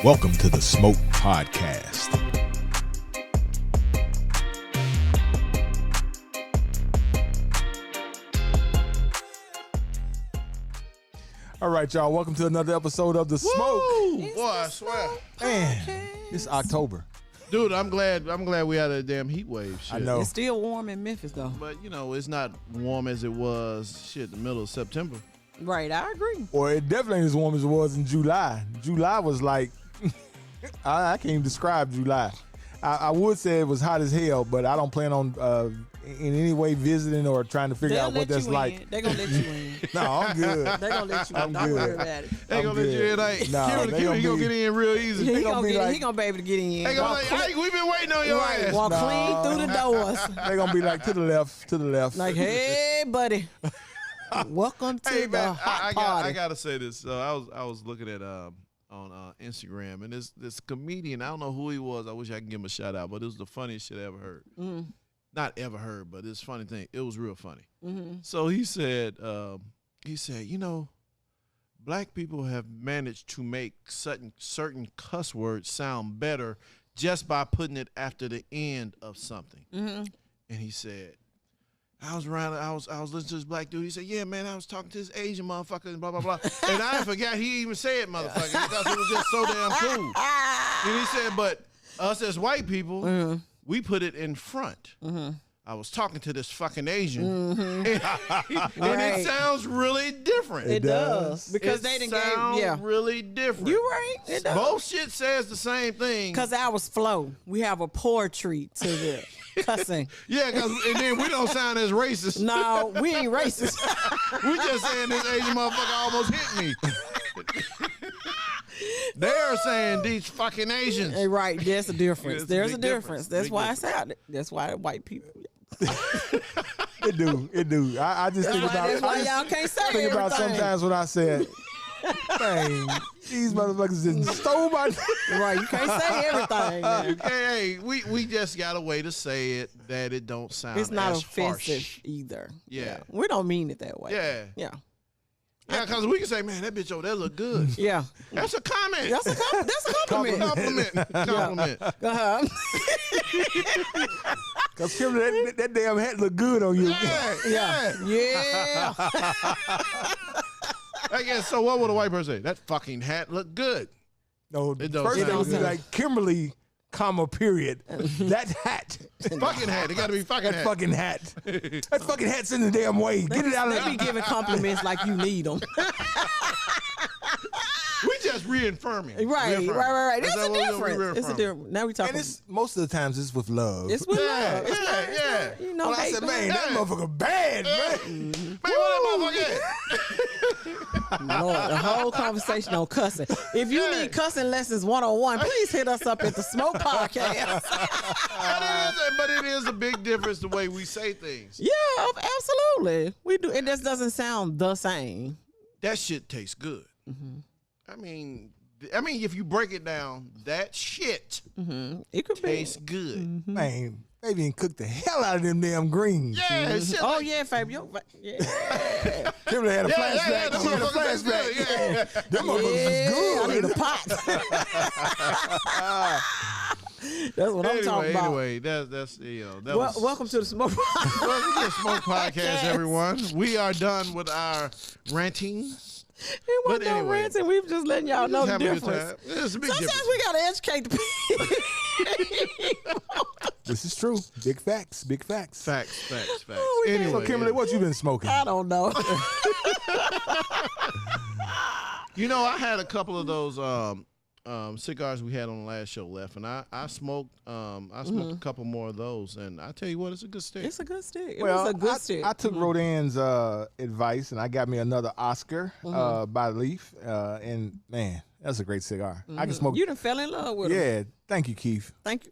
Welcome to the Smoke Podcast. All right, y'all. Welcome to another episode of the Smoke. Boy, I swear. Man, it's October. Dude, I'm glad we had a damn heat wave. Shit. I know. It's still warm in Memphis, though. But, you know, it's not warm as it was, the middle of September. Right, I agree. Or it definitely ain't as warm as it was in July. July was like, I can't even describe July. I would say it was hot as hell, but I don't plan on in any way visiting or trying to figure out what that's like. They're going to let you in. No, I'm good. They're going to let you in. I'm Don't good. worry about it. They gonna let you in. Like, Nah, Kimberly, he gonna get in real easy. He gonna gonna be able to get in. They gonna like, hey, we been waiting on your ass. Walk Nah. clean through the doors. They're going to be like to the left. Like, hey, buddy. Welcome to Hey, the man, hot party. I gotta say this. So I was looking at on Instagram, and this comedian, I don't know who he was. I wish I could give him a shout out, but it was the funniest shit I ever heard. Mm-hmm. Not ever heard, but it's a funny thing. It was real funny. Mm-hmm. So he said, you know, black people have managed to make certain cuss words sound better just by putting it after the end of something. Mm-hmm. And he said, I was listening to this black dude. He said, yeah, man, I was talking to this Asian motherfucker and blah, blah, blah. And I forgot he even said motherfucker because it was just so damn cool. And he said, but us as white people, we put it in front. Mm-hmm. I was talking to this fucking Asian. Mm-hmm. and it sounds really different. It does. Because they didn't sound really different. You right. It does. Both shit says the same thing. Because ours flow. We have a poetry to the cussing. Yeah, and then we don't sound as racist. No, we ain't racist. We just saying this Asian motherfucker almost hit me. They're saying these fucking Asians. Right, there's a difference. It's a There's a big difference. That's Big why difference. it's out there. That's why white people. It do. I just think about That's why y'all can't say think about everything. sometimes when I said, dang, these motherfuckers just stole my... Right, you can't say everything. Now. Hey, we just got a way to say it that it don't sound It's not as offensive harsh. either. Yeah. We don't mean it that way. Yeah. Yeah. Yeah, because we can say, man, that bitch over there look good. Yeah. That's a comment. That's a compliment. Compliment. Uh-huh. Because Kimberly, that damn hat look good on you. Yeah. Yeah. I guess, so what would a white person say? That fucking hat look good. No, It don't first it sound would be good. like Kimberly, comma, period. That hat. Fucking hat. It got to be fucking That hat. fucking hat. That fucking hat's in the damn way. Get it out of They be there. giving compliments like you need them. We just reaffirming. Right. That's There's a what we difference. It's a reaffirming. difference. Now we talking. And it's most of the times it's with love. It's with Yeah, love. It's yeah, not, yeah. You know, Well, I hate, said, man, that motherfucker bad, man. Man, what that motherfucker at? Lord, the whole conversation on cussing. If you need cussing lessons 101, please hit us up at the Smoke Podcast. But it is a big difference the way we say things. Yeah, absolutely. We do. It just doesn't sound the same. That shit tastes good. Mm-hmm. I mean, if you break it down, that shit It could tastes good. Man, Fabian cooked the hell out of them damn greens. Yeah, shit. Oh like- yeah, Fabian. Yeah. Kimberly had a flashback. yeah, She had a motherfucker tastes flashback. good. Yeah. Them motherfuckers Yeah, is I need good. a pot. That's what I'm talking about. Anyway, that's that was. Welcome to the Smoke Podcast. Welcome to the Smoke Podcast, everyone. We are done with our ranting. It wasn't no anyway, ranting. We were just letting y'all know Just the having a good difference. time. It's a big Sometimes difference. we gotta educate the people. This is true. Big facts. Big facts. Facts. Oh, we Anyway, So, Kimberly, what you been smoking? I don't know. you know, I had a couple of those cigars we had on the last show left, and I smoked a couple more of those, and I tell you what, it's a good stick. It's a good stick. It Well, was a good stick. I took Rodin's advice, and I got me another Oscar by Leaf, and man, that's a great cigar. I can smoke. You done fell in love with it. Yeah, thank you, Keith. Thank you.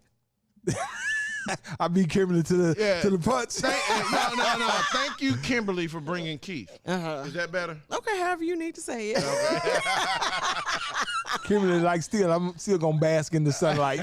I beat Kimberly to the punch. No. Thank you, Kimberly, for bringing Keith. Is that better? Okay, however you need to say it. Kimberly, like, I'm still gonna bask in the sunlight.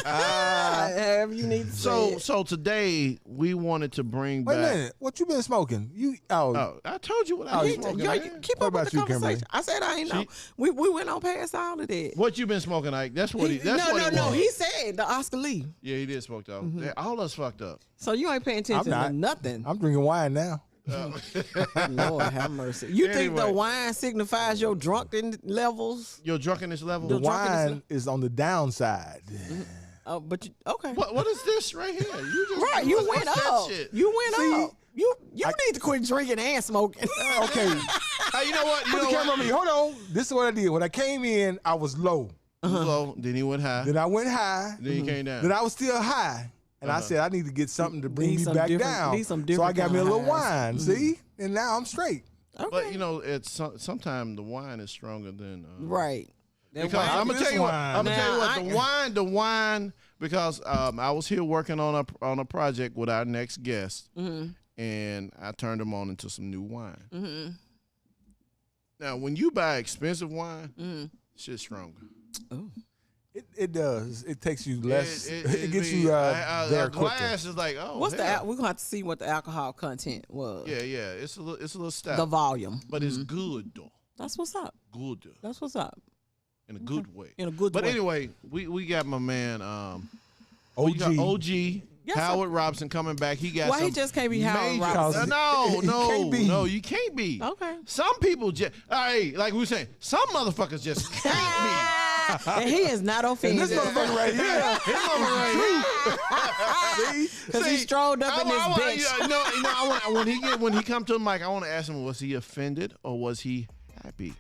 However you need to say it. So today we wanted to bring Wait a back. minute, what you been smoking? I told you what I was smoking. Man. Keep What up with about the you, Kimberly? conversation. I said I ain't know. We went on past all of that. What you been smoking, Ike? That's what he. That's what he No. wanted. He said the Oscar Lee. Yeah, he did smoke though. Yeah, all us fucked up. So you ain't paying attention I'm to nothing. I'm drinking wine now. Lord have mercy. You think the Anyway. wine signifies your drunken levels? Your drunkenness level. The drunkenness wine is on the downside. Oh, but you, okay. What is this right here? You just Right, you what's went that up. shit? You went See, up. You need to quit drinking and smoking. Okay, You know what? You put know the camera what? on me. Hold on. This is what I did. When I came in, I was low. Low, then he went high. Then I went high. Then he came down. Then I was still high. And I said, I need to get something to bring Need me some back different- down. need some So I different got me a kind of little highs. wine. See? And now I'm straight. Okay. But you know, it's sometimes the wine is stronger than right. That Because wine- I'm gonna tell you what. wine. I'm gonna tell you Now, what. The wine. Because I was here working on a project with our next guest, and I turned him on into some new wine. Now, when you buy expensive wine, shit's stronger. It does. It takes you less. It gets mean, you a there quicker. glass is like, oh, What's hell. we're gonna have to see what the alcohol content was. Yeah. It's a little stout, The volume. but it's good though. That's what's up. Good That's what's up. in a good way. In a good But way. anyway, we got my man OG. we got OG Yes, Howard Robertson coming back. He got Why he some just can't be Howard major- Robertson? He can't be. No, you can't be. Okay. Some people just, hey, like we were saying, some motherfuckers just can't be. And he is not And offended. this motherfucker right here. This motherfucker right here. See? Because he strolled up in this bitch. When he come to the mic, I want to ask him, was he offended or was he happy?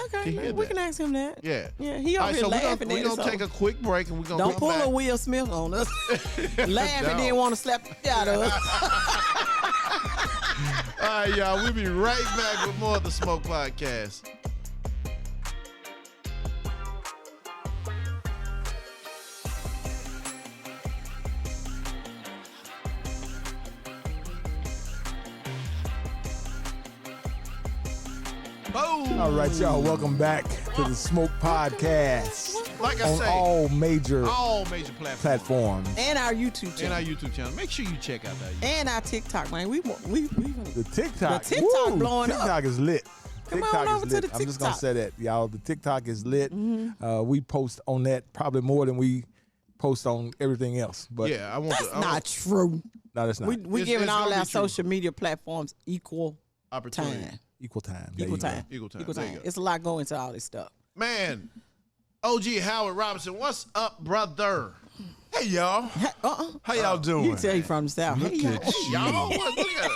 Okay, hear we that. can ask him that. Yeah. Yeah, he All over right, here so laughing we're at gonna us. take a quick break and we're gonna Don't come pull back. a Will Smith on us. Laugh and No. then want to slap the shit out of us. All right, y'all. We'll be right back with more of the Smoke Podcast. Boom. All right, y'all. Welcome back to the Smoke Podcast Like I on say, all major major platforms. platforms. And our YouTube And our channel. YouTube channel. Make sure you check out that. And our TikTok, man. We The TikTok. The TikTok woo, blowing up. TikTok is lit. Come on TikTok over is to lit. the I'm just gonna TikTok. say that, y'all. The TikTok is lit. We post on that probably more than we post on everything else. But Yeah, I want That's to. not true. no, that's not We It's- giving it's all gonna our be true. social media platforms equal Opportunity. time. equal time. There Equal you go. time. Equal time. Equal There you time. go. It's a lot going into all this stuff. Man, OG Howard Robertson, what's up, brother? Hey y'all, how y'all You doing? can tell you from the South. Hey, y'all. Y'all, look at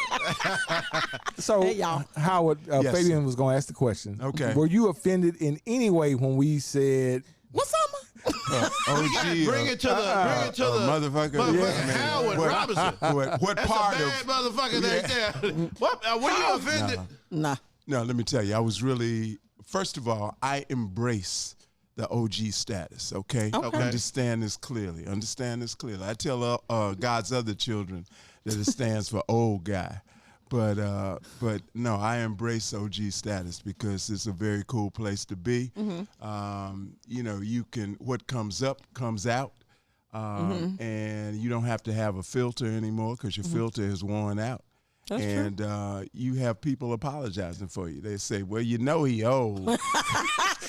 it. So, Hey, y'all. Howard, Yes, Fabian was going to ask the question. Okay. Were you offended in any way when we said, What's up, man? OG, Bring it to the motherfucker. motherfucker Howard what, Robinson. what That's part a bad of? motherfucker right there. What? Were you offended? Nah. No, let me tell you, I was really. First of all, I embrace the OG status. Okay. Okay. Understand this clearly. Understand this clearly. I tell God's other children that it stands for old guy. But no, I embrace OG status because it's a very cool place to be. You know, you can what comes up comes out, and you don't have to have a filter anymore because your filter is worn out. That's true. And you have people apologizing for you. They say, "Well, you know he old."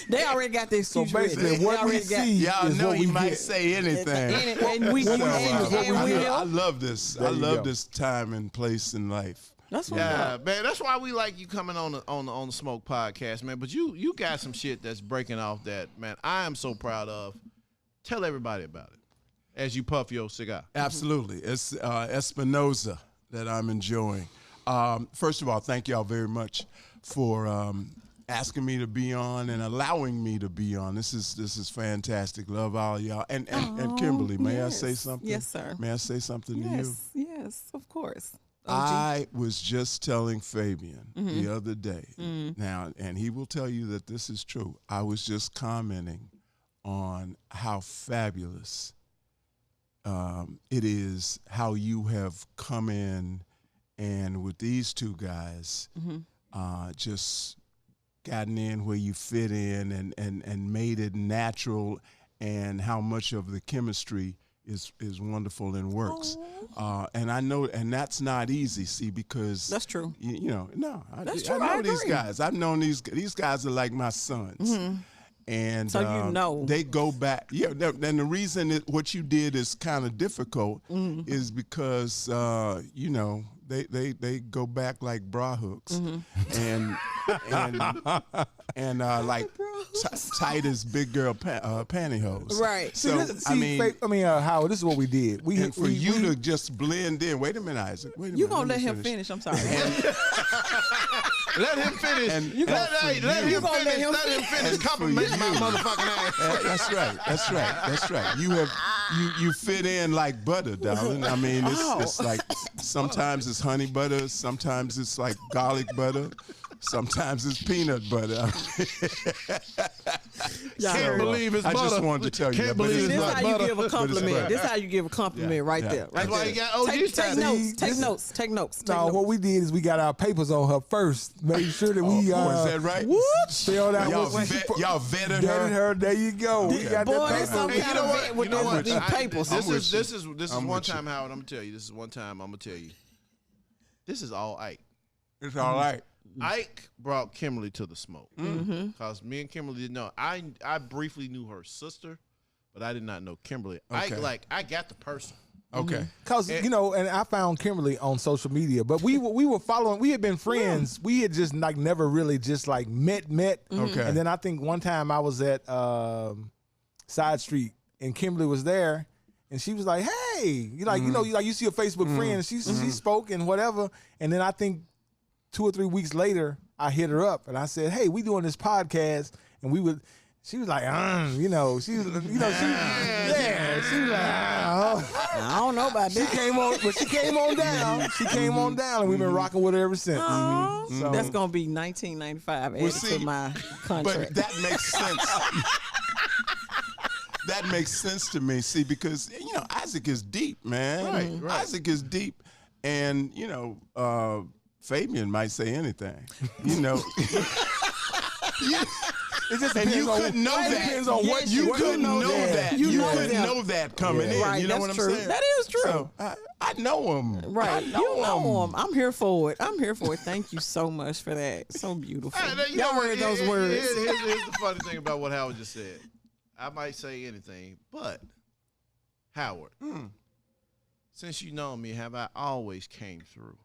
They already got the so excuse ready. basically They what we already got- see Y'all is know what he we might get. say anything. And we So, and we I know. love this. There I you love go. this time and place in life. That's what Yeah, man. That's why we like you coming on the Smoke Podcast, man. But you got some shit that's breaking off that, man. I am so proud of. Tell everybody about it as you puff your cigar. Absolutely. It's Espinosa that I'm enjoying. First of all, thank y'all very much for asking me to be on and allowing me to be on. This is fantastic. Love all y'all. And Kimberly, may I say yes. something? Yes, sir. May I say something to you? Yes, of course. OG. I was just telling Fabian the other day, now, and he will tell you that this is true. I was just commenting on how fabulous it is how you have come in and with these two guys, just gotten in where you fit in and made it natural, and how much of the chemistry is wonderful and works. And I know, and that's not easy, see, because That's true. you know, no, That's I true. know I these agree. guys. I've known these guys are like my sons. And So you know. they go back. Yeah, and the reason what you did is kind of difficult is because you know, they go back like bra hooks and like tight as big girl pantyhose. Right. So Howard, this is what we did. and for you to just blend in. Wait a minute, Isaac. Wait a minute. You gonna let me him finish? I'm sorry. Let him finish. And- let him gonna let finish. him Let him finish. Compliment my motherfucking ass. That's right. You fit in like butter, darling. I mean, it's like sometimes it's honey butter, sometimes it's like garlic butter, sometimes it's peanut butter. Can't believe it's I butter. just wanted to tell you Can't that, but believe it's This it's how not you butter. give a compliment. butter. This how you give a compliment right there. Right That's why there. you got OG Take status. notes. Take this- notes. Take notes. Take No, notes. what we did is we got our papers on her first, made sure that we Is that right? spelled out Y'all, what she y'all vetted vetted her. her. There you go. We got Boy, that there's some paper. Hey, kind of vet with You know what? these papers. This I'm is with this is I'm one with you. time, Howard. I'm gonna tell you. This is one time. I'm gonna tell you. This is all Ike. It's all right. Ike brought Kimberly to the smoke because me and Kimberly didn't know. I briefly knew her sister, but I did not know Kimberly. Okay. I got the person. Okay. Cause you know, and I found Kimberly on social media, but we were following. We had been friends. We had just like never really just like met. Okay. And then I think one time I was at Side Street and Kimberly was there, and she was like, "Hey, you like you see a Facebook friend." And she spoke and whatever, and then I think 2 or 3 weeks later I hit her up and I said, "Hey, we doing this podcast," and we would. She was like, she was like, I don't know about She that. came on, but she came on down. She came on down, and we've been rocking with her ever since. So- That's gonna be 1995 added see, to my But contract. that makes sense. That makes sense to me. See, because you know Isaac is deep, man. Right. Isaac is deep, and you know Fabian might say anything. You know. It just And depends you on, couldn't know it that. depends on what Yes, You you couldn't know that. You You know couldn't them. know that coming in. Right, You know that's what I'm true. saying? That is true. So, I know him. Right. I You know know him. him. I'm here for it. I'm here for it. Thank you so much for that. So beautiful. Hey, you Y'all know what? heard those words. Here's the funny thing about what Howard just said. I might say anything, but Howard, since you know me, have I always came through?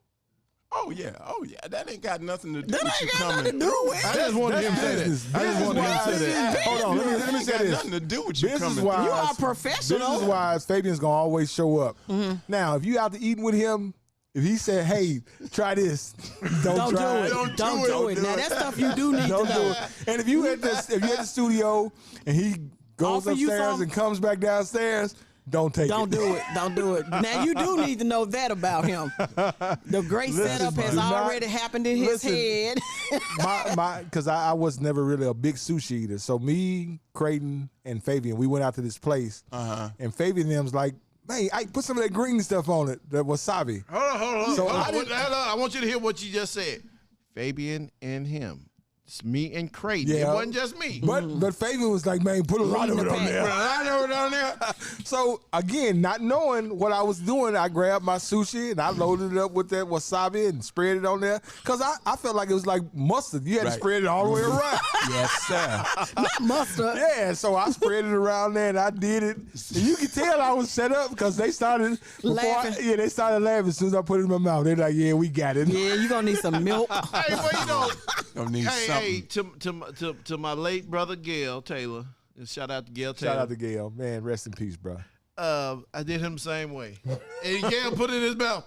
Oh yeah. That ain't got nothing to do That with ain't you got coming. nothing to do with I it. just wanted him to say business. that. I just wanted him to say that. Hold on, let me That say ain't got this. nothing to do with you This coming. is why You are professional. This is why Fabian's gonna always show up. Now, if you out to eating with him, if he said, "Hey, try this," don't Don't try do it. it. Don't do it. Now, that's stuff you do need to Don't do know. it. And if you at the studio and he goes Offer you upstairs some- and comes back downstairs, don't take Don't it. do it. Don't do it. Now you do need to know that about him. The great setup has do not- already happened in his listen. head. Because I was never really a big sushi eater. So me, Creighton, and Fabian, we went out to this place, and Fabian and them's like, "Man, I put some of that green stuff on it, that wasabi." Hold on. So Hold on. I want you to hear what you just said. Fabian and him. It's me and Creighton. Yeah. It wasn't just me. But Fabian was like, "Man, put a lot of Leading it the on pack. there." I know it on there. So again, not knowing what I was doing, I grabbed my sushi and I loaded it up with that wasabi and spread it on there. Cause I felt like it was like mustard. You had to Right. spread it all the way around. Yes, sir. Not mustard. Yeah, so I spread it around there and I did it. And you can tell I was set up because they started Laughing. they started laughing as soon as I put it in my mouth. They're like, "Yeah, we got it." Yeah, you're going to need some milk. Hey, well, you know, Don't need hey, something. to my late brother Gail Taylor. And shout out to Gail Taylor. Shout out to Gail, man. Rest in peace, bro. I did him the same way. And Gail put it in his mouth.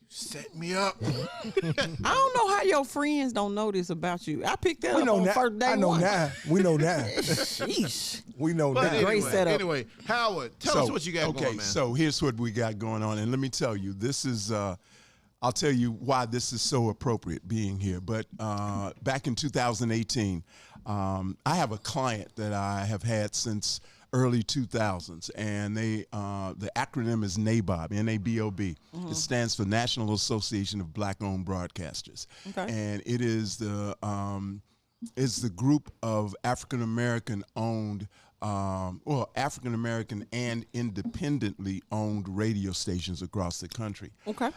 You set me up. I don't know how your friends don't know this about you. I picked that We up know on now. first day I know one. now. We know now. Sheesh. We know But now. Great setup. Anyway, Howard, tell us what you got okay, going, man. so here's what we got going on, and let me tell you, this is. I'll tell you why this is so appropriate being here. But back in 2018, I have a client that I have had since early 2000s, and they the acronym is NABOB, N-A-B-O-B. It stands for National Association of Black-Owned Broadcasters, and it is the group of African American owned. African American and independently owned radio stations across the country. Okay.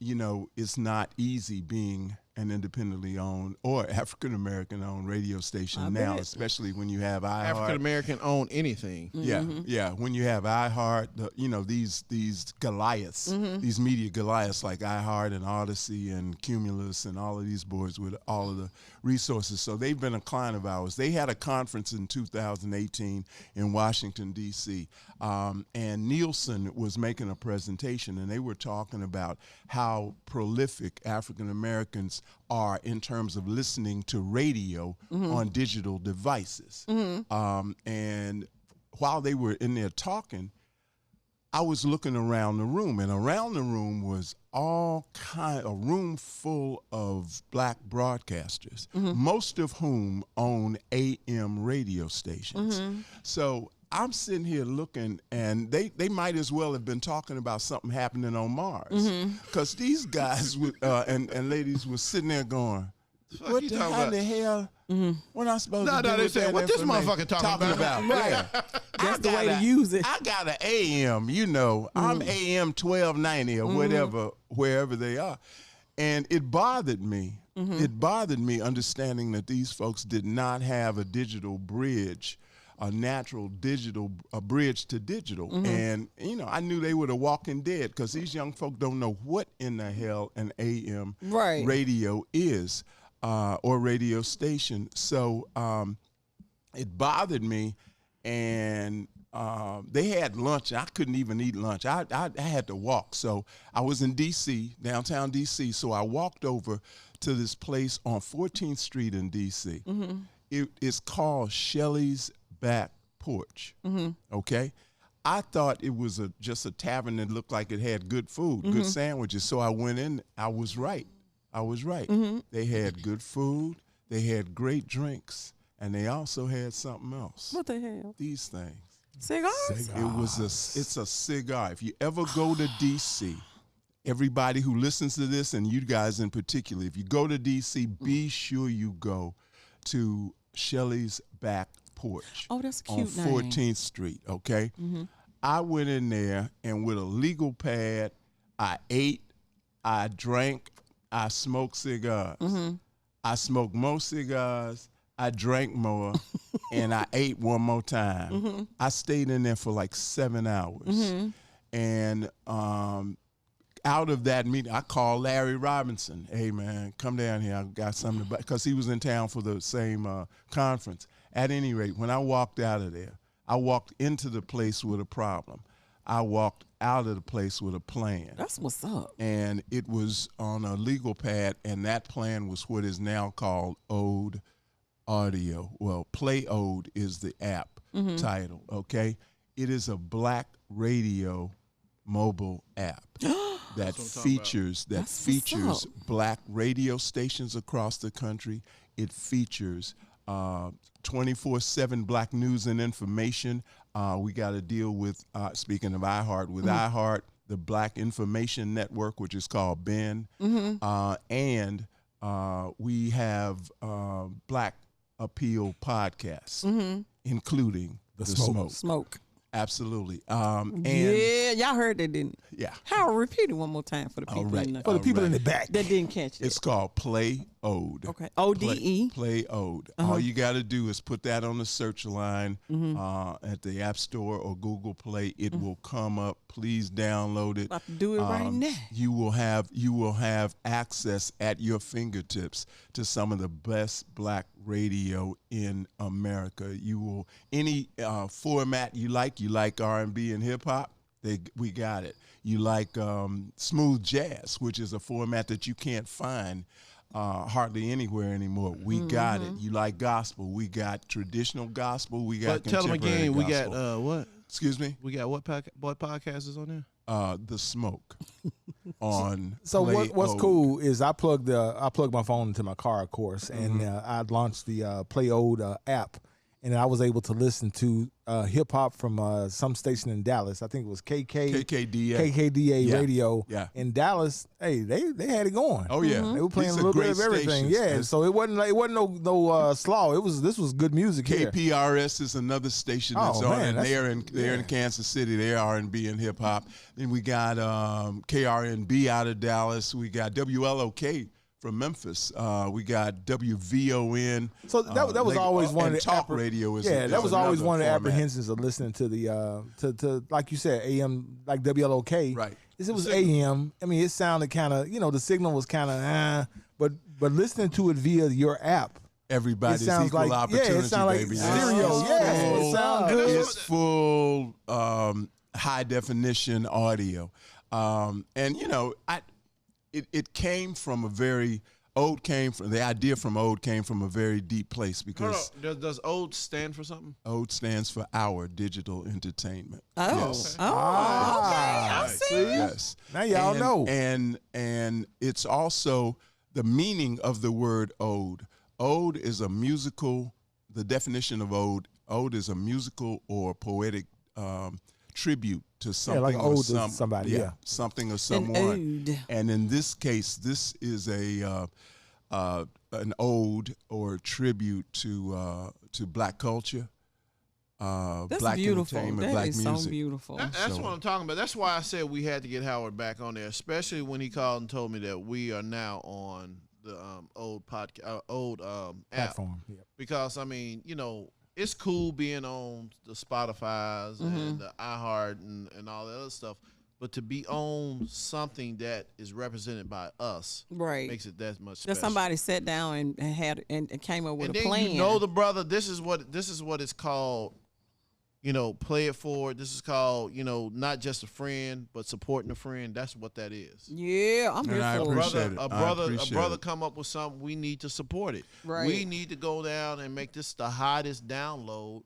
You know, it's not easy being an independently owned or African American owned radio station now, especially when you have iHeart. African American own anything. Yeah. When you have iHeart, these Goliaths, these media Goliaths like iHeart and Odyssey and Cumulus and all of these boards with all of the resources. So they've been a client of ours. They had a conference in 2018 in Washington, D.C., and Nielsen was making a presentation, and they were talking about how prolific African Americans are in terms of listening to radio on digital devices. And while they were in there talking, I was looking around the room, and around the room was a room full of black broadcasters, most of whom own AM radio stations. So I'm sitting here looking, and they might as well have been talking about something happening on Mars, because these guys and ladies were sitting there going, "What the hell? What am I supposed to do?" They with said, that "What this information?" motherfucker talking about? Yeah. That's the way to use it. I got an AM, I'm AM 1290 or whatever, wherever they are. And it bothered me. It bothered me understanding that these folks did not have a digital bridge, a natural digital, a bridge to digital. And, I knew they were the walking dead, because these young folk don't know what in the hell an AM radio is, or radio station. So it bothered me. And they had lunch. I couldn't even eat lunch. I had to walk. So I was in D.C., downtown D.C., so I walked over to this place on 14th Street in D.C. It's called Shelley's Back Porch, okay? I thought it was just a tavern that looked like it had good food, good sandwiches, so I went in. I was right. They had good food. They had great drinks. And they also had something else. What the hell? These things. Cigars? It's a cigar. If you ever go to D.C., everybody who listens to this, and you guys in particular, if you go to D.C., be sure you go to Shelley's Back Porch. Oh, that's a cute on 14th Street, okay? I went in there, and with a legal pad, I ate, I drank, I smoked cigars. I smoked more cigars, I drank more, and I ate one more time. I stayed in there for like 7 hours. And out of that meeting, I called Larry Robinson. "Hey, man, come down here. I got something to," because he was in town for the same conference. At any rate, when I walked out of there, I walked into the place with a problem. I walked out of the place with a plan. That's what's up. And it was on a legal pad, and that plan was what is now called Ode Audio. Well, Play Ode is the app title, okay? It is a black radio mobile app that features black radio stations across the country. It features 24/7 black news and information. We got to deal with, speaking of iHeart, with iHeart, the Black Information Network, which is called BEN, and we have Black Appeal podcasts, including the Smoke. Absolutely. And yeah, y'all heard that, didn't you? Yeah. Howard, repeat it one more time for the people in the back that didn't catch it. It's called Play Ode. Okay. ODE. Play Ode. All you got to do is put that on the search line at the App Store or Google Play. It will come up. Please download it. About to do it right now. You will have access at your fingertips to some of the best black radio in America. You will any format you like R&B and hip hop. We got it. You like smooth jazz, which is a format that you can't find hardly anywhere anymore. We got it. You like gospel. We got traditional gospel. We got tell them again. gospel. We got what? Excuse me. We got what podcast is on there? The Smoke on. So Play what's Ode. cool is I plug my phone into my car, of course, and I launched the Play Ode app, and I was able to listen to hip hop from some station in Dallas. I think it was KKDA Yeah. radio Yeah. in Dallas. Hey, they had it going. Oh yeah, They were playing These a are little bit great of everything. stations. Yeah, so it wasn't no slaw. This was good music here. KPRS is another station that's Oh, on, man, and they're in yeah. Kansas City. They're R&B and hip hop. Then we got KRNB out of Dallas. We got WLOK from Memphis. We got WVON. So that was always one of the talk radio. that was always one of the format. apprehensions of listening to the to like you said AM like WLOK. Right. It was AM. I mean, it sounded kind of the signal was kind of but listening to it via your app. Everybody's It sounds equal like opportunity, it sounds like baby. stereo. It sounds good. It's full high definition audio, and it came from a very the idea from Ode came from a very deep place because Does Ode stand for something? Ode stands for Our Digital Entertainment. Oh, Yes. okay. I see. Yes. Now y'all know. And it's also the meaning of the word ode. Ode is a musical, the definition of ode is a musical or poetic tribute to something like or ode to somebody, yeah. something or An someone. ode. And in this case, this is an ode or a tribute to Black culture, That's Black beautiful. entertainment, That Black is music. so beautiful. That's what I'm talking about. That's why I said we had to get Howard back on there, especially when he called and told me that we are now on the old podcast, app. Platform. Yeah. Because I mean, it's cool being on the Spotify's and the iHeart and all that other stuff, but to be on something that is represented by us Right. makes it that much That special. somebody sat down and had and came up with and a then plan. the brother. This is what it's called. Play it forward. This is called, not just a friend, but supporting a friend. That's what that is. Yeah, I'm here And I for appreciate it. it. A I brother appreciate come up with something. We need to support it. Right. We need to go down and make this the hottest download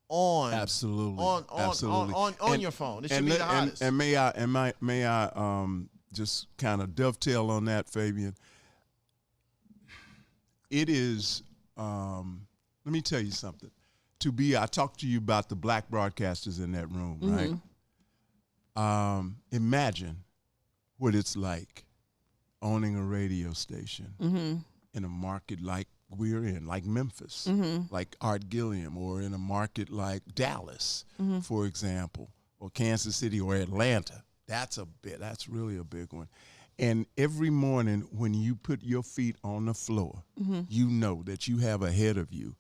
on Absolutely. on Absolutely. on your phone. It should be the hottest. And may I just kind of dovetail on that, Fabian? It is. Let me tell you something. I talked to you about the black broadcasters in that room, right? Imagine what it's like owning a radio station in a market like we're in, like Memphis, like Art Gilliam, or in a market like Dallas, for example, or Kansas City or Atlanta. That's really a big one. And every morning when you put your feet on the floor, you know that you have ahead of you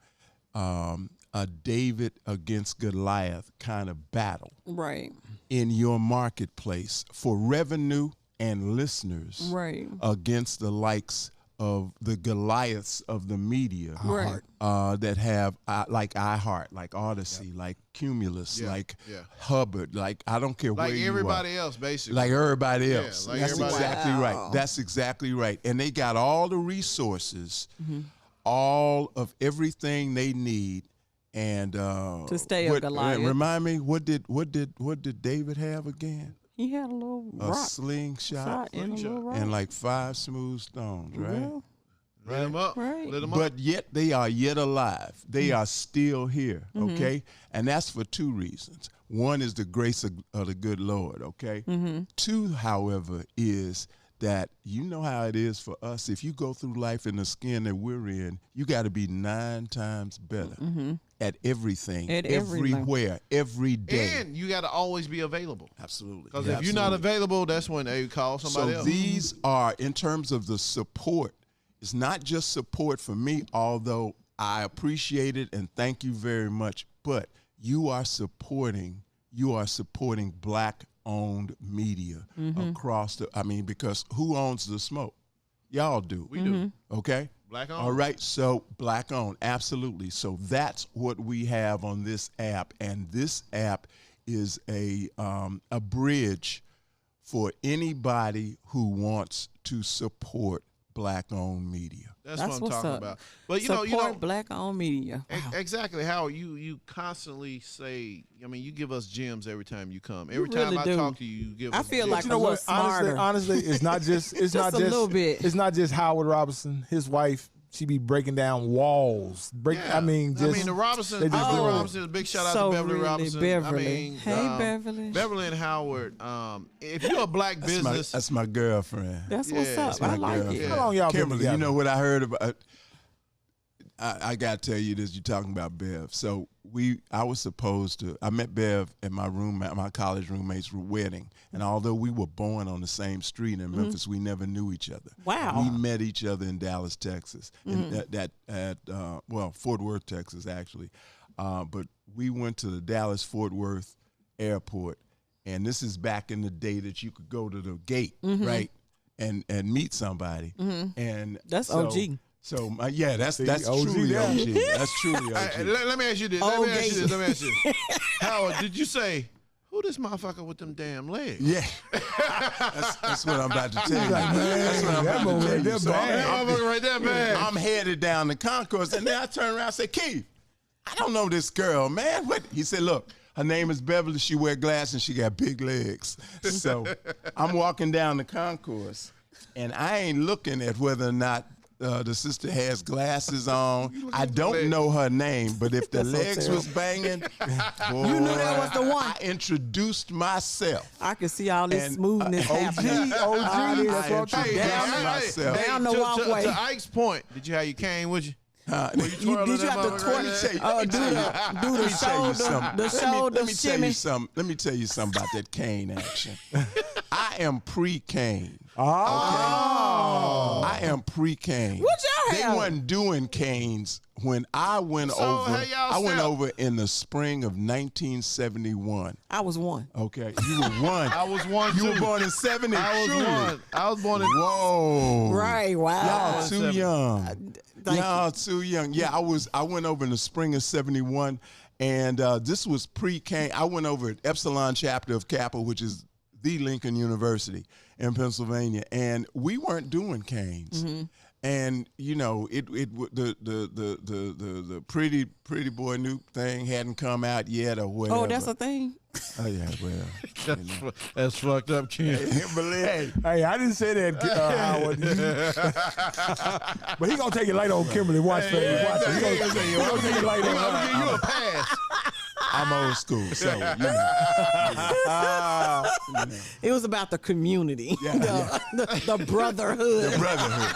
a David against Goliath kind of battle Right. in your marketplace for revenue and listeners Right. against the likes of the Goliaths of the media Right. that have like iHeart, like Odyssey, like Cumulus, like Hubbard, like I don't care like where you everybody are. else, basically. Like everybody else. like That's everybody exactly else. right. Wow. That's exactly right. And they got all the resources, all of everything they need, and To stay a Goliath. Remind me, what did David have again? He had a little A rock slingshot and a little rock. and like 5 smooth stones, right? Well, Lit them up. Right. Lit them up. But yet they are yet alive. They are still here, okay? And that's for 2 reasons. One is the grace of the good Lord, okay? 2, however, is that you know how it is for us. If you go through life in the skin that we're in, you got to be 9 times better at everything, At everything. everywhere, every day. And you got to always be available. Absolutely. Because if you're not available, that's when they call somebody So else. these are, in terms of the support, it's not just support for me, although I appreciate it and thank you very much, but you are supporting Black-owned media across because who owns the smoke? Y'all do. We do. Okay? Black owned. All right, so Black-owned, absolutely. So that's what we have on this app, and this app is a bridge for anybody who wants to support Black-owned media. That's That's what I'm what's talking up. about. But support Black-owned media. Wow. Exactly, Howard. You constantly say. I mean, you give us gems every time you come. Every You time really I do. talk to you, you give. I us feel gems. like You know a little what? smarter. Honestly, it's not just Just a little bit. It's not just Howard Robertson. His wife she be breaking down walls. Yeah. I mean, the Robertsons. they just Beverly doing it. Robertsons. Big shout out So to Beverly really, Robinson. Beverly. I mean, Hey, Beverly. Beverly and Howard. If you're a black business, That's my girlfriend. That's what's Yeah, up. that's I my like girl. it. How long y'all been Kimberly, together? you know what I heard about? I got to tell you this. You're talking about Bev. So I was supposed to. I met Bev at my college roommate's wedding, and although we were born on the same street in Memphis, we never knew each other. Wow. We met each other in Dallas, Texas, and Fort Worth, Texas, actually. But we went to the Dallas Fort Worth airport, and this is back in the day that you could go to the gate, right, and meet somebody, and That's so, OG. So that's OG truly there. OG. That's truly OG. Hey, let me ask you this. Let me ask you this. Howard, did you say, who this motherfucker with them damn legs? Yeah, that's what I'm about to tell you. Like, man, That's what I'm that about to tell motherfucker you. So bad. That motherfucker right there, man. I'm headed down the concourse, and then I turn around and say, Keith, I don't know this girl, man. What? He said, look, her name is Beverly. She wear glasses, and she got big legs. So I'm walking down the concourse, and I ain't looking at whether or not the sister has glasses on. I don't know her name, but if the legs was banging, boy, You knew that was the one. I introduced myself. I can see all this And, smoothness happening. OG, that's what I'm Hey, talking myself. Down the to walkway. Ike's point, did you have your cane with you? Did you have to twerk? Do the shoulder, the shoulder Let me tell shimmy. you something. Let me tell you something about that cane action. I am pre-cane. Oh. I am pre-cane. What y'all They have? wasn't doing canes when I went So, over. hey, y'all I went step. over in the spring of 1971. I was one. Okay, you were one. I was one, You too. were born in 70. I was truly. one. I was born in. Whoa. Right, wow. Y'all too young. Thank Y'all too young. Yeah, I went over in the spring of 71, and this was pre-cane. I went over at Epsilon chapter of Kappa, which is the Lincoln University in Pennsylvania, and we weren't doing canes. And you know, the pretty boy Nuke thing hadn't come out yet or whatever. Oh, that's a thing. Oh yeah, well, That's fucked up, Ken. Hey, I didn't say that, Howard. But he gonna take it light on Kimberly. Watch, baby. Watch it. He gonna take it light on I'm gonna give you her. a pass. I'm old school, so you know. It was about the community, Yeah, the brotherhood. The brotherhood.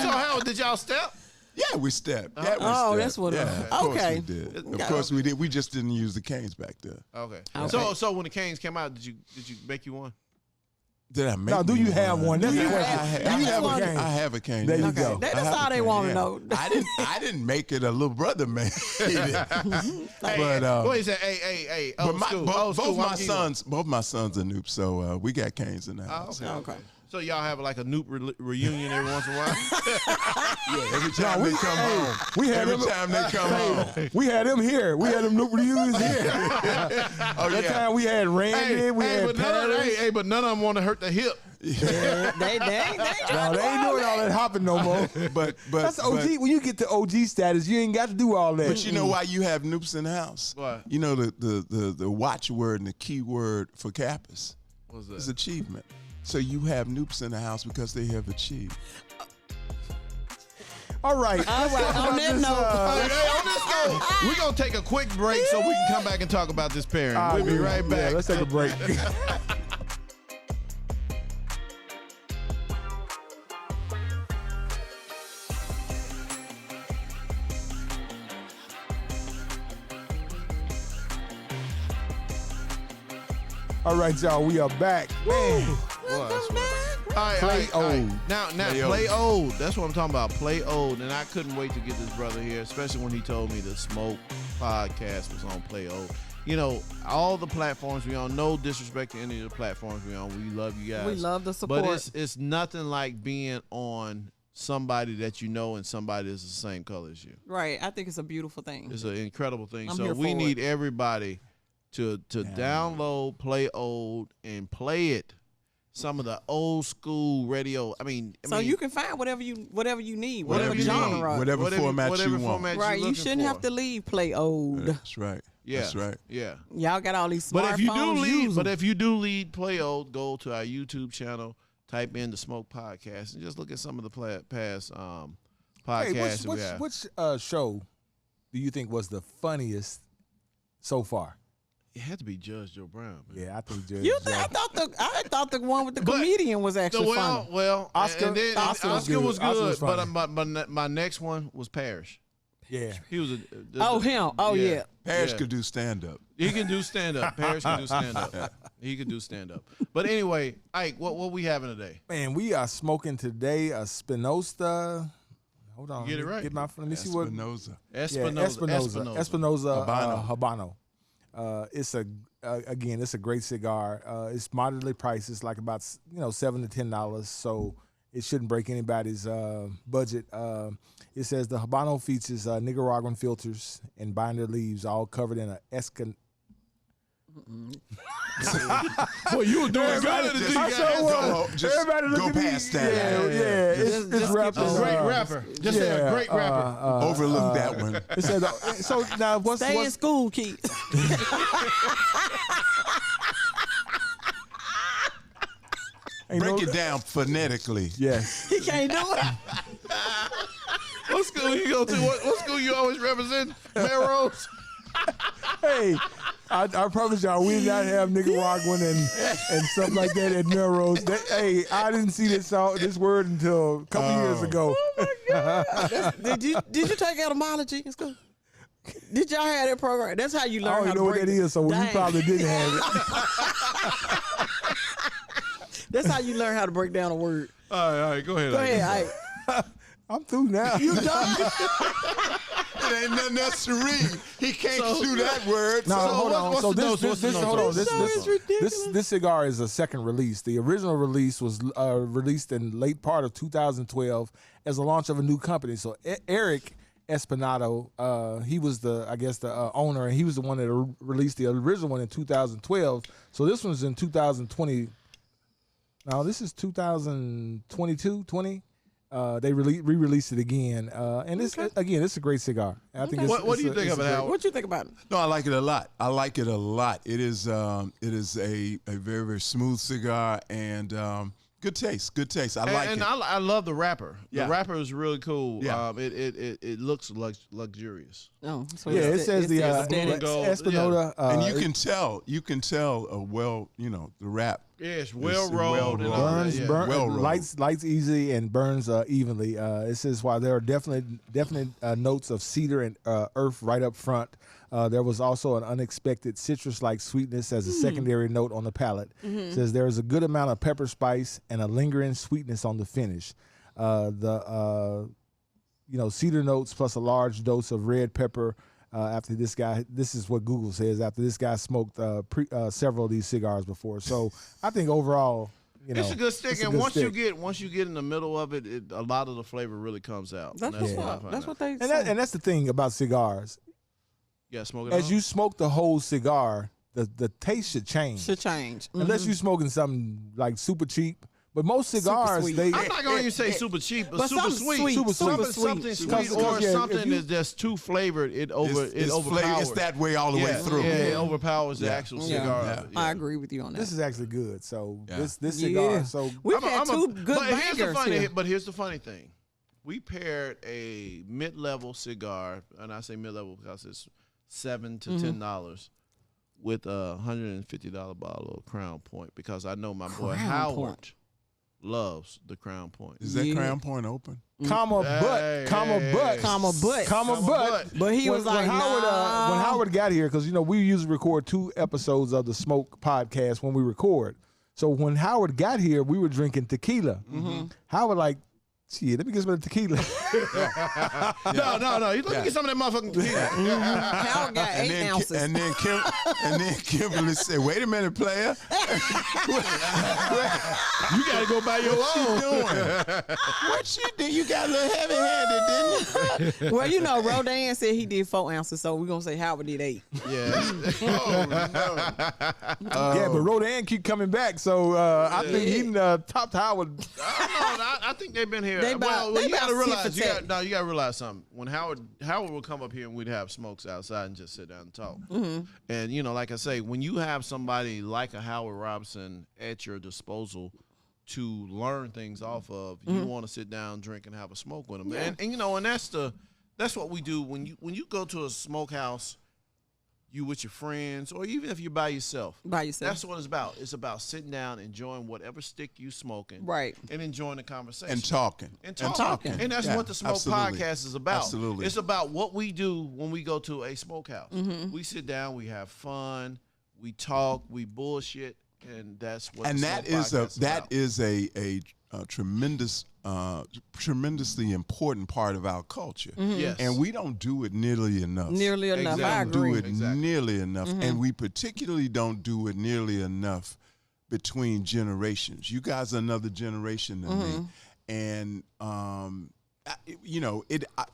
So Howard, did y'all step? Yeah, we stepped. Yeah, we Oh, stepped. that's what it Yeah, was. of course Okay. we did. Of course we did. We just didn't use the canes back there. Okay. Okay. So when the canes came out, did you make you one? Did I make? Now, do me you have one? That's the question. I Do you have a one? cane? I have a cane. There you yes. go. That's I have all a they cane, want to yeah. know. I didn't make it. A little brother made it. But What he said? Hey. but Old school. both my sons are noobs, so we got canes in the house. Okay. So y'all have like a Noop reunion every once in a while? Yeah, every time they come home. We had Every them. time they come home. We had them here. We had them new reunions here. Oh That yeah. time we had Randy. we had Paris. but none of them want to hurt the hip. Yeah, they No, they ain't doing all that hopping no more. But That's OG. When you get to OG status, you ain't got to do all that. But you know why you have noops in the house? Why? You know the watchword and the key word for Kappas What's is that? achievement. So you have noops in the house because they have achieved. All right. All right, on that note. Hey, on this note, we're going to take a quick break so we can come back and talk about this pairing. We'll be right back. Yeah, let's take a break. All right, y'all, we are back. Man, Well, that's what- All right, Play all right. old. Now, Play play old. That's what I'm talking about. Play old. And I couldn't wait to get this brother here, especially when he told me the Smoke podcast was on Play Old. You know, all the platforms we on, no disrespect to any of the platforms we on. We love you guys. We love the support. But it's nothing like being on somebody that you know and somebody that's the same color as you. Right. I think it's a beautiful thing. It's an incredible thing. I'm So here we for need everybody to download Play Old and play it. Some of the old school radio. I mean, So you can find whatever you need, whatever Whatever you genre. need. Whatever format you want. format Right. You looking shouldn't for. have to leave Play Old. That's right. Yeah, That's right. Yeah. Y'all got all these smartphones. But if you do lead, use 'em. Play Old, go to our YouTube channel, type in the Smoke Podcast and just look at some of the past podcasts that we have. Which show do you think was the funniest so far? It had to be Judge Joe Brown, man. Yeah, I think Judge. You think, I thought the one with the comedian was actually funny. Well, Oscar- and then Oscar was Oscar was good. Oscar good, was funny. but my next one was Parrish. Yeah. He was Him. Oh, yeah. Parrish Yeah. could do stand up. He can do stand up. Parrish can do stand up. He can do stand up. But anyway, Ike, what we having today? Man, we are smoking today a Spinoza. Hold on. Get it right. Let me see what. Espinosa. Espinoza Habano. It's it's a great cigar. It's moderately priced. It's like about $7 to $10, so it shouldn't break anybody's budget. It says the Habano features Nicaraguan filters and binder leaves, all covered in a Well, you were doing good. Just go past that. Yeah. It's wrapped in Great rapper. Just say a great rapper. Overlook that one. It says, so now what's Stay in school, kids. Break it down phonetically. Yes. He can't do it. What school you go to? What school you always represent? Melrose? Hey, I promise y'all, we did not have Nicaraguan and stuff like that at Melrose. Hey, I didn't see this word until a couple years ago. Oh my God. Did you take etymology in school? Did y'all have that program? That's how you learn I how don't to know what break that is, so Dang. you probably didn't have it. That's how you learn how to break down a word. All right, go ahead. Go ahead, Ike. I'm through now. You done? It ain't nothing else to read. He can't do that word. No, hold on. what's So the notes? What's the notes? It's ridiculous. This cigar is a second release. The original release was released in late part of 2012 as a launch of a new company. So Eric Espinado, he was the owner, and he was the one that released the original one in 2012. So this one's in 2020. Now this is 2022, 20. They re-released it again, and it's a great cigar. I think. What do you think of it, Howard? What you think about it? No, I like it a lot. It is a very, very smooth cigar and good taste. I like it. And I love the wrapper. Yeah. The wrapper is really cool. Yeah. It looks luxurious. Oh, so Yeah, it says the aesthetic. Espinosa. And you can tell, the wrap. Yeah, it's well rolled. And all that, Burns, yeah. well-rolled. lights easy and burns evenly. It says while there are definite notes of cedar and earth right up front, there was also an unexpected citrus-like sweetness as a secondary note on the palate. It says there is a good amount of pepper spice and a lingering sweetness on the finish. Cedar notes plus a large dose of red pepper. After this guy, this is what Google says. After this guy smoked several of these cigars before, so I think overall, it's a good stick. it's a And good once stick. you get in the middle of it, a lot of the flavor really comes out. That's And what's what I up. find That's out. what they And say. that's the thing about cigars. Yeah, smoke it. As on? you smoke the whole cigar, the taste should change. Should change. Unless you're smoking something like super cheap. But most cigars, sweet. they I'm not going to say super cheap, but super something sweet. sweet. Super Something sweet. sweet, or Because, yeah, something if you- that's too flavored. It It's overpowers. It's that way all the way through. Yeah, it overpowers the actual cigar. Yeah. Yeah. I agree with you on that. This is actually good. So Yeah. this cigar. Yeah. So We've had two good but bangers here's the funny thing. We paired a mid-level cigar, and I say mid-level because it's $7 to $10 with a $150 bottle of Crown Point, because I know my boy Crown Howard Point. loves the Crown Point. Is that Yeah. Crown Point open? comma Hey, but. But he was like, when nah. Howard got here, because we usually record 2 episodes of the Smoke podcast when we record. So when Howard got here, we were drinking tequila. Howard like, shit, let me get some of the tequila. No. Let me get some of that motherfucking tequila. Howard got 8 ounces. And then Kimberly said, "Wait a minute, player. You got to go buy your own. What you do? You got a little heavy-handed, didn't you?" Well, Rodan said he did 4 ounces, so we're going to say Howard did 8. Yeah. Oh, no. Yeah, but Rodan keep coming back, so I think he topped Howard. I think they've been here. They about you got to realize. tit for tat. You got to realize something. When Howard would come up here and we'd have smokes outside and just sit down and talk. And like I say, when you have somebody like a Howard Robertson at your disposal to learn things off of, you want to sit down, drink, and have a smoke with them. And you know, and that's what we do when you go to a smokehouse. You with your friends, or even if you're by yourself. That's what it's about. It's about sitting down, enjoying whatever stick you smoking, right, and enjoying the conversation and talking. And that's what the Smoke Podcast is about. Absolutely, it's about what we do when we go to a smokehouse. We sit down, we have fun, we talk, we bullshit, and that's what. And that is a tremendous. Tremendously important part of our culture. Yes. And we don't do it nearly enough. Exactly. I agree. We don't do it nearly enough. And we particularly don't do it nearly enough between generations. You guys are another generation than me. And,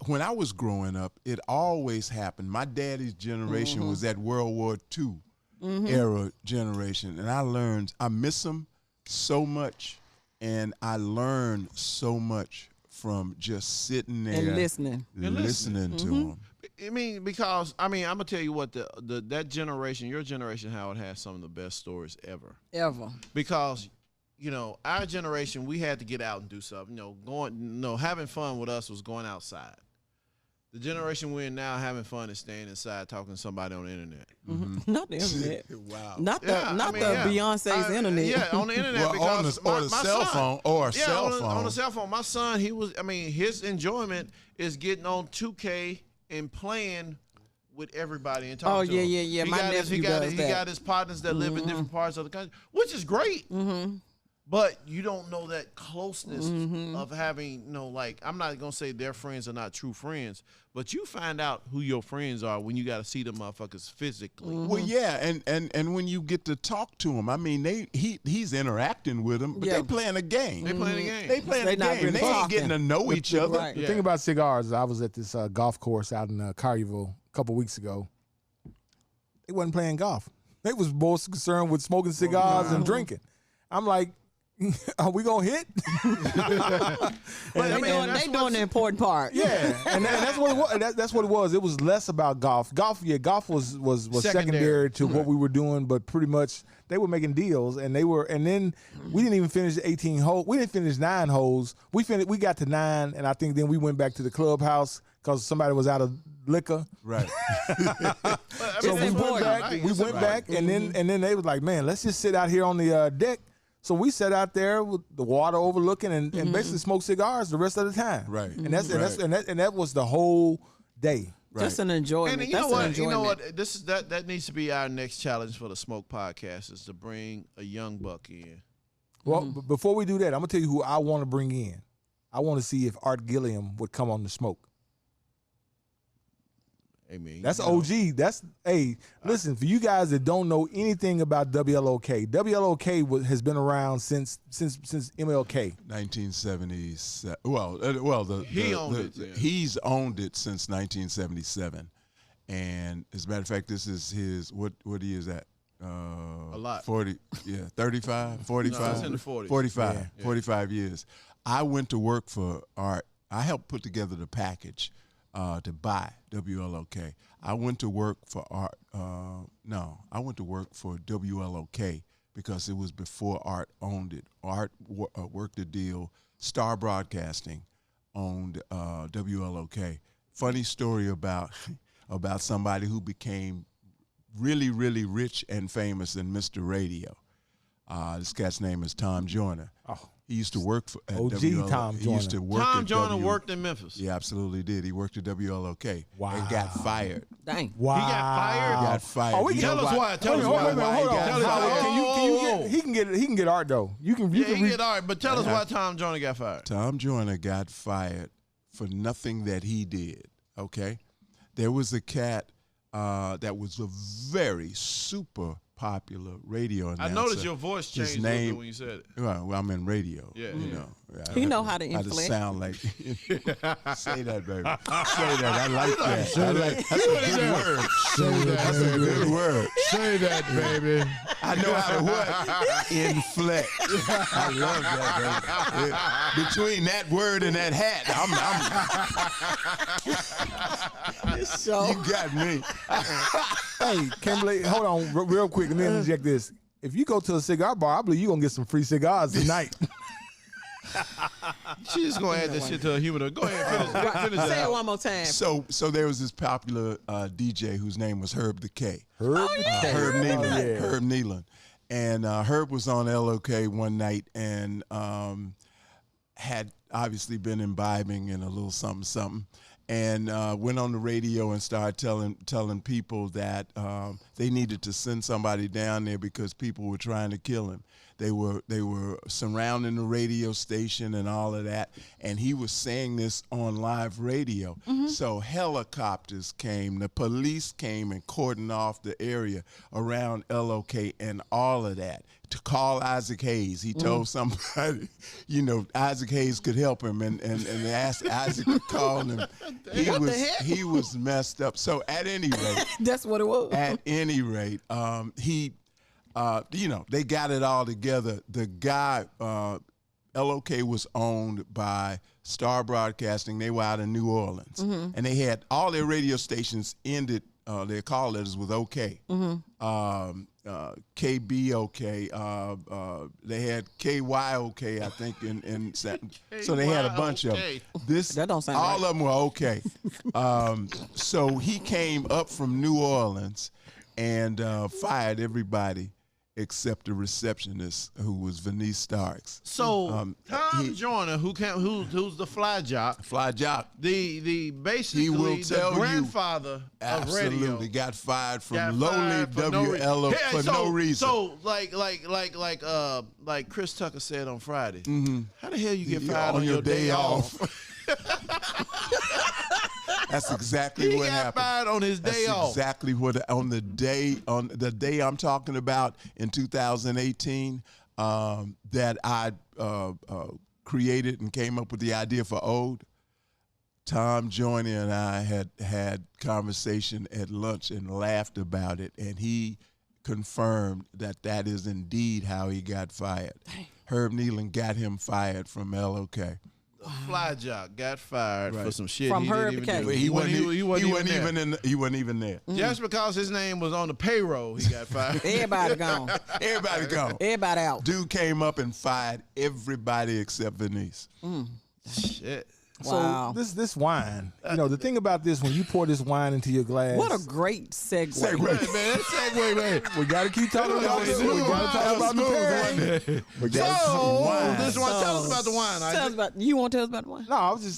when I was growing up, it always happened. My daddy's generation was that World War II era generation. And I miss them so much. And I learned so much from just sitting there and listening to them. I mean, because I'm gonna tell you what that generation, your generation, Howard, has some of the best stories ever. Because, our generation, we had to get out and do something. Having fun with us was going outside. The generation we're in now, having fun is staying inside talking to somebody on the internet. Not the internet. Wow. Not the Beyonce's internet. Yeah, on the internet. because on the cell phone. Or a cell phone. On the cell phone. My son, his enjoyment is getting on 2K and playing with everybody and talking to them. Yeah. My nephew does that. He got his partners that live in different parts of the country, which is great. But you don't know that closeness of having, I'm not going to say their friends are not true friends, but you find out who your friends are when you got to see them motherfuckers physically. Well, yeah, and when you get to talk to them, I mean, he's interacting with them, but they playing a game. They playing a game. They playing a game. Really they ain't getting to know each other. Right. The thing about cigars, I was at this golf course out in Collierville a couple weeks ago. They wasn't playing golf. They was more concerned with smoking cigars and drinking. I'm like, are we gonna hit? They doing the important part. Yeah, and that's what it was. That's what it was. It was less about golf. Golf was secondary to what we were doing, but pretty much they were making deals, and then we didn't even finish 18 holes. We didn't finish 9 holes. We got to 9, and I think then we went back to the clubhouse because somebody was out of liquor. Right. So we went back, and then they was like, man, let's just sit out here on the deck. So we sat out there with the water overlooking and basically smoked cigars the rest of the time. Right. And that was the whole day. Right. Just an enjoyment. And you know what? That needs to be our next challenge for the Smoke Podcast is to bring a young buck in. Well, before we do that, I'm gonna tell you who I want to bring in. I want to see if Art Gilliam would come on the Smoke. Amen. That's OG. Listen, for you guys that don't know anything about WLOK has been around since MLK. 1977. He's owned it since 1977, and as a matter of fact, this is his what he is at. A lot. 40, 35, 45. No, it's in the 40s. 45, 45 years. I went to work for Art. I helped put together the package to buy WLOK. I went to work for Art. I went to work for WLOK because it was before Art owned it. Art worked a deal. Star Broadcasting owned WLOK. Funny story about somebody who became really, really rich and famous in Mr. Radio. This cat's name is Tom Joyner. Oh. He used to work for OG WLOK. Tom Joyner. Tom Joyner worked in Memphis. Yeah, absolutely did. He worked at WLOK. Wow. And got fired. Dang. Wow. He got fired? Got fired. Oh, tell us why. Tell us why. He can get Art though. You can get Art, but tell us why Tom Joyner got fired. Tom Joyner got fired for nothing that he did. Okay? There was a cat that was a very super popular radio announcer. I noticed your voice changed a little bit when you said it. Well, I'm in radio. Yeah. You know. He know how to inflect. How to sound like. Say that, baby. Say that. I like that. That's a good word. Say that. That's a good word. Say that, baby. I know how to what? Inflect. I love that, baby. Between that word and that hat, you got me. Hey, Kimberly, hold on real quick. Let me interject this. If you go to a cigar bar, I believe you're going to get some free cigars tonight. She's just gonna add this shit to her humidor. Go ahead, finish Say that. it one more time. So there was this popular DJ whose name was Herb the K. Herb Nealon. yeah. Herb Nealon. And Herb was on LOK one night and had obviously been imbibing in a little something, and went on the radio and started telling people that they needed to send somebody down there because people were trying to kill him. They were surrounding the radio station and all of that, and he was saying this on live radio. So helicopters came, the police came and cordoned off the area around LOK and all of that to call Isaac Hayes. He told somebody, Isaac Hayes could help him, and they asked Isaac to call him. He was messed up. So at any rate, That's what it was. at any rate, they got it all together. The guy, LOK was owned by Star Broadcasting. They were out of New Orleans. And they had all their radio stations ended, their call letters with OK. KBOK. They had KYOK, I think, so they had a bunch of them. That don't sound all right. of them were OK. So he came up from New Orleans and fired everybody except the receptionist, who was Venice Starks. So Tom Joyner, who's the fly jock, the basically He will the tell you, grandfather of radio, absolutely got fired from got lowly fired for WLO for no reason. So like Chris Tucker said on Friday, how the hell you get fired on your day off? That's exactly what happened. He got fired on his day off. Exactly what on the day I'm talking about in 2018 that I created and came up with the idea for Ode. Tom Joyner and I had conversation at lunch and laughed about it, and he confirmed that is indeed how he got fired. Herb Nealon got him fired from LOK. Fly jock got fired for some shit From he Herb didn't the even do. King. He wasn't there. even there. Just because his name was on the payroll, he got fired. Everybody gone. Everybody gone. Everybody out. Dude came up and fired everybody except Venice. Shit. Wow. So this wine, the thing about this, when you pour this wine into your glass, What a great segue. Man, that segue, man. we got to keep talking about this. We got to talk about the pairing. This one, tell us about the wine. You want to tell us about the wine? No,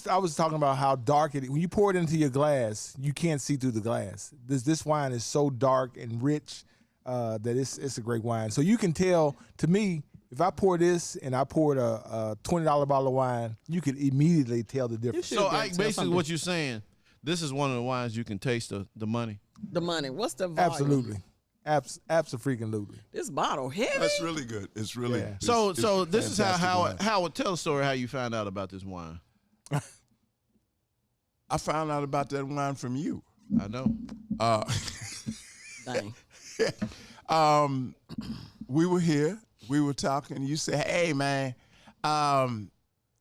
I was talking about how dark it is. When you pour it into your glass, you can't see through the glass. This wine is so dark and rich that it's a great wine. So you can tell, to me, if I pour this and I poured a $20 bottle of wine, you could immediately tell the difference. So, Ike, basically what you're saying, this is one of the wines you can taste the money. The money. What's the volume? Absolutely. Abso-freaking-lutely. This bottle heavy. That's really good. It's really Yeah. So this is how wine. Howard, tell a story how you found out about this wine. I found out about that wine from you. I know. Dang. We were here. We were talking. You said, "Hey, man,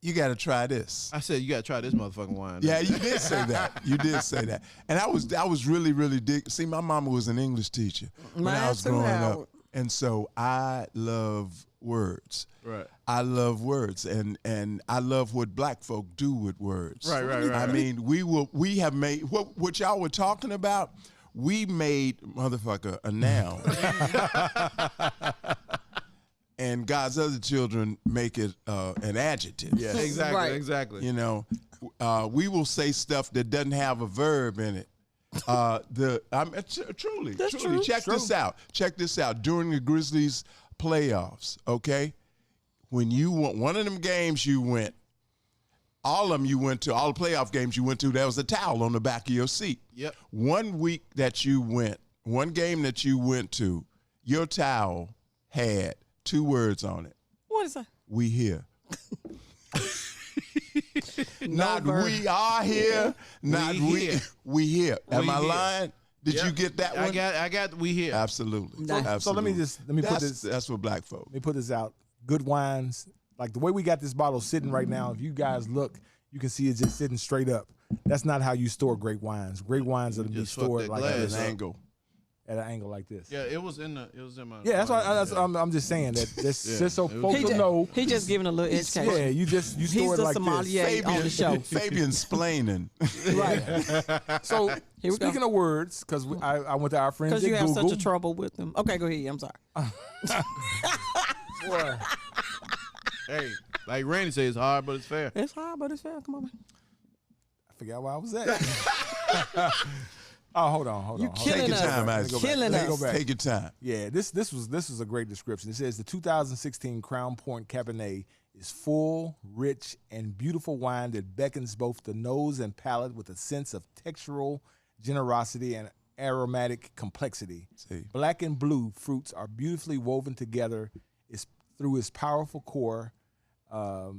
you got to try this." I said you got to try this motherfucking wine. Yeah, you did say that. You did say that. And I was really, really dig. See, my mama was an English teacher when I was growing up, and so I love words. Right. I love words, and I love what black folk do with words. Right. I mean, we have made what y'all were talking about. We made motherfucker a noun. And God's other children make it an adjective. Yeah, exactly, Right. exactly. We will say stuff that doesn't have a verb in it. Truly. true. Check this out. During the Grizzlies playoffs, okay, when you went one of them games, you went. All of them you went to, all the playoff games you went to, there was a towel on the back of your seat. Yep. One game that you went to, your towel had 2 words on it. What is that? We here. Not verb. we are here. Not we here. Am I here. lying? Did you get that one? I got we here. Absolutely. So let me put this. That's for black folk. Let me put this out. Good wines, like the way we got this bottle sitting right now. If you guys look, you can see it just sitting straight up. That's not how you store great wines. Great wines are to be Just fuck stored that like glass this. up. Angle. at an angle like this. Yeah, it was in my. Yeah, I'm just saying that. That's just so folks will know. He just giving a little education. Yeah, you He's store it the like sommelier this. on the show. Fabian's splaining. Right. So we speaking of words, because I went to our friends Because at you have Google. such a trouble with them. Okay, go ahead. I'm sorry. Boy, Hey, like Randy says, it's hard, but it's fair. It's hard, but it's fair. Come on, man. I forgot where I was at. Oh, hold on. You hold on. killing Take your us. time, Isaac. Killing Let me us. go back. Take your time. Yeah, this was a great description. It says the 2016 Crown Point Cabernet is full, rich, and beautiful wine that beckons both the nose and palate with a sense of textural generosity and aromatic complexity. See. Black and blue fruits are beautifully woven together through its powerful core of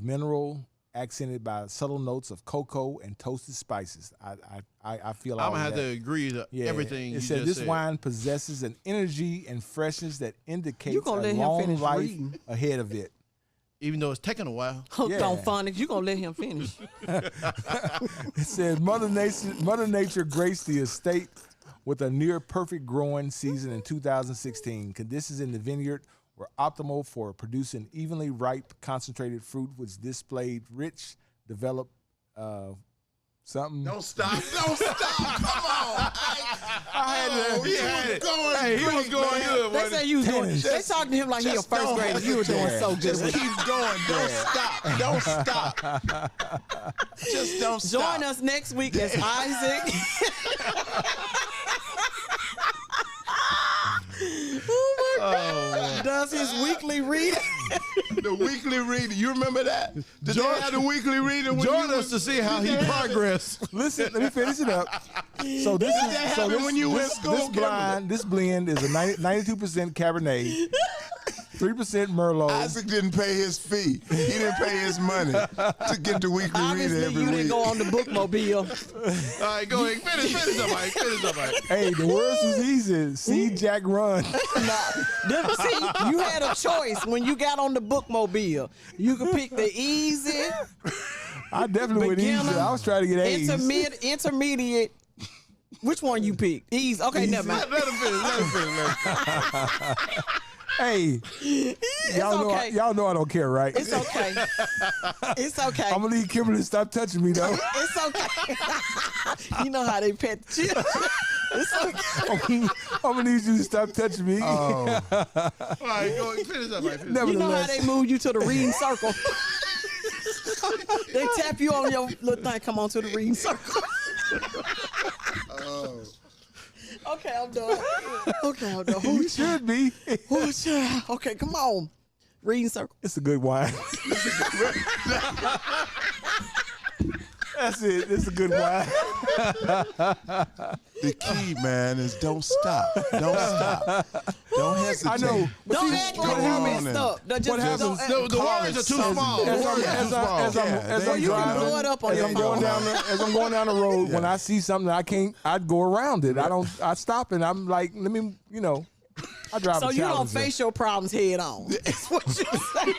mineral, accented by subtle notes of cocoa and toasted spices. I feel I'm all gonna of have that. to agree to everything you It said just this said. wine possesses an energy and freshness that indicates gonna a let him long finish life reading. ahead of it. Even though it's taking a while. Hooked Yeah. on phonics. You gonna let him finish? It said Mother Nature graced the estate with a near perfect growing season in 2016. Conditions in the vineyard were optimal for producing evenly ripe, concentrated fruit, which displayed rich, developed something. Don't stop. Don't stop. Come on. I had to. He had it. Going Hey, he was going man. good. They wasn't say he? you was doing. Tennis. They talking to him like he a Just first don't grader. You were doing hesitate. so good. Just keep going. Don't stop. Don't stop. Just don't stop. Join us next week as Isaac. Oh my God! Does his weekly reading? The weekly reading. You remember that? Did they have the weekly reading? When Join you us to see how he progressed. Listen, let me finish it up. So this is that so happen this, when you went this, to school, this blend this blend is a 92% Cabernet, 3% Merlot. Isaac didn't pay his fee. He didn't pay his money to get the weekly reading Obviously, every you week. didn't go on the bookmobile. All right, go ahead. Finish up, Mike. Finish up, Mike. Hey, the words was easy. See Jack run. See, you had a choice when you got on the bookmobile. You could pick the easy, I definitely went easy. beginner, I was trying to get A's. intermediate. Which one you picked? Easy. Okay, never mind. Let him finish. Hey, okay. y'all know I don't care, right? It's okay. It's okay. I'm gonna need Kimberly to stop touching me though. It's okay. You know how they pet the children. It's okay. I'm gonna need you to stop touching me. All right, go ahead. Finish up, Mike. Finish. You know how Nevertheless, they move you to the reading circle. They tap you on your little thing. Come on to the reading circle. Okay, I'm done. Okay, I'm done. you should be. Okay, come on. Reading circle. It's a good wine. That's it. It's a good wine. The key, man, is don't stop. Don't stop. Don't hesitate. I know. But Don't see, act what like you happens- messed up. What happens? The words are too small. The As words are too small. I'm you can driving, blow it up on as your I'm going phone. as I'm going down the road, when I see something I'd go around it. I stop and I'm like, let me, I drive So a you don't Challenger. face your problems head on. That's what you say.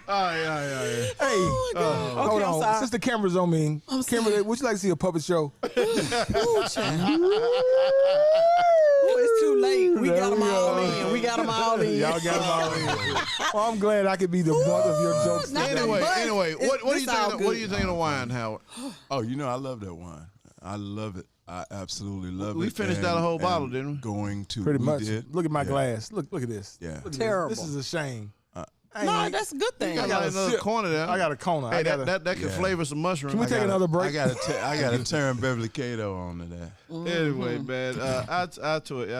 All right. Hey, hold Okay, I'm on. sorry. Since the camera's on me, Kimberly, would you like to see a puppet show? Ooh, child. Ooh, it's too late. We got them all in. We got them all in. Y'all got them all in. Well, I'm glad I could be the butt of your jokes. Not today. the Anyway, what do This you all think? good. What do you think of the wine, Howard? Oh, I love that wine. I love it. I absolutely love it. We finished out a whole bottle, didn't we? Going to Pretty we much. did. Look at my Yeah. glass. Look at this. Yeah. Look at this. Terrible. This is a shame. No, that's a good thing. I got another sip. corner there. I got a Kona. Hey, I got that can Yeah. flavor some mushroom. Can we take another break? I gotta turn Beverly Cato on to that. Anyway, man, I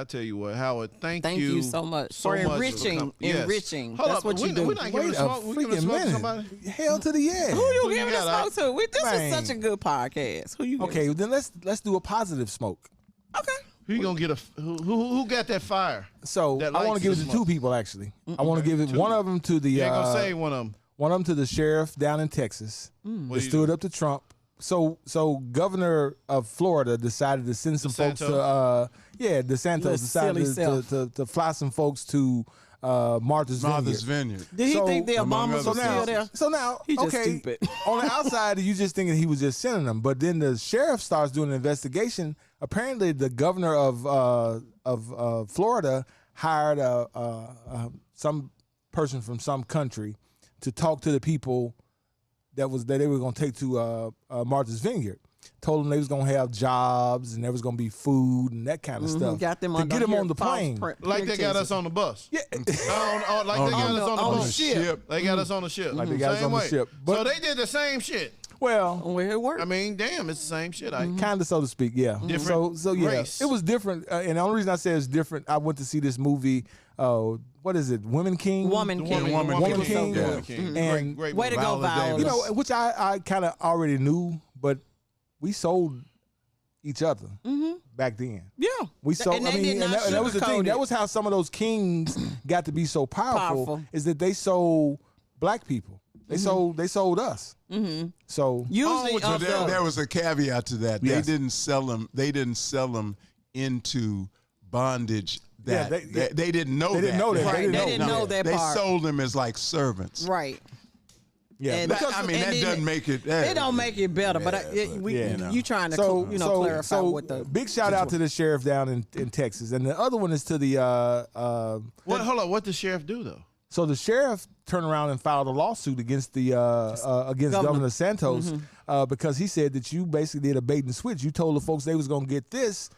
tell you what, Howard, thank you so much so for much enriching. Yes. Enriching. Hold That's up, what you do. We're not giving Wait a a smoke. We giving a freaking smoke to minute. somebody. Hell to the yeah. Who you Who you giving a got, smoke to? This Man. was such a good podcast. Who you giving? Okay, then let's do a positive smoke. Okay. Who you gonna get who got that fire? So That I want likes to give the it to smoke. two people actually. I want to give it one of them to the You ain't gonna say one of them. one of them to the sheriff down in Texas What that do you stood do? up to Trump. So Governor of Florida decided to send some folks to DeSantis Little silly decided self. to fly some folks to Martha's Vineyard. Did he So, think the among Obamas other were still there? So now, He just okay, stupid. on the outside, you just thinking he was just sending them, but then the sheriff starts doing an investigation. Apparently, the governor of Florida hired some person from some country to talk to the people that they were going to take to Martha's Vineyard. Told them they was going to have jobs and there was going to be food and that kind of stuff. Got them to get them on the plane. Like they got us on the bus. Yeah. Like they got us on the on boat. the ship. They got us on the ship. Like they got us Same on the way. ship. But- So they did the same shit. Well, Where it worked. I mean, damn, it's the same shit. kind of, so to speak, yeah. Different So yeah, race. it was different. And the only reason I say it's different, I went to see this movie. What is it? Women King. Woman King. Woman King. Yeah. Yeah. King. And Great Way to movie. go, Viola. you know, which I kind of already knew, but we sold each other back then. Yeah. We sold. And I they mean, did and not that was the thing. sugarcoat That it. was how some of those kings got to be so powerful. Is that they sold black people. They sold us. So Usually, So there was a caveat to that. Yes. They didn't sell them. They didn't sell them into bondage. Yeah, That they didn't know they that. didn't know that. Right, they didn't know that They part. sold them as like servants. right. yeah, And- because I mean, and that then doesn't make it. It don't make it better, but yeah. you trying to clarify what the big shout out to the sheriff down in Texas, and the other one is to the Hold on. What did the sheriff do though? So the sheriff turned around and filed a lawsuit against the against Governor Santos because he said that you basically did a bait and switch. You told the folks they was gonna get this,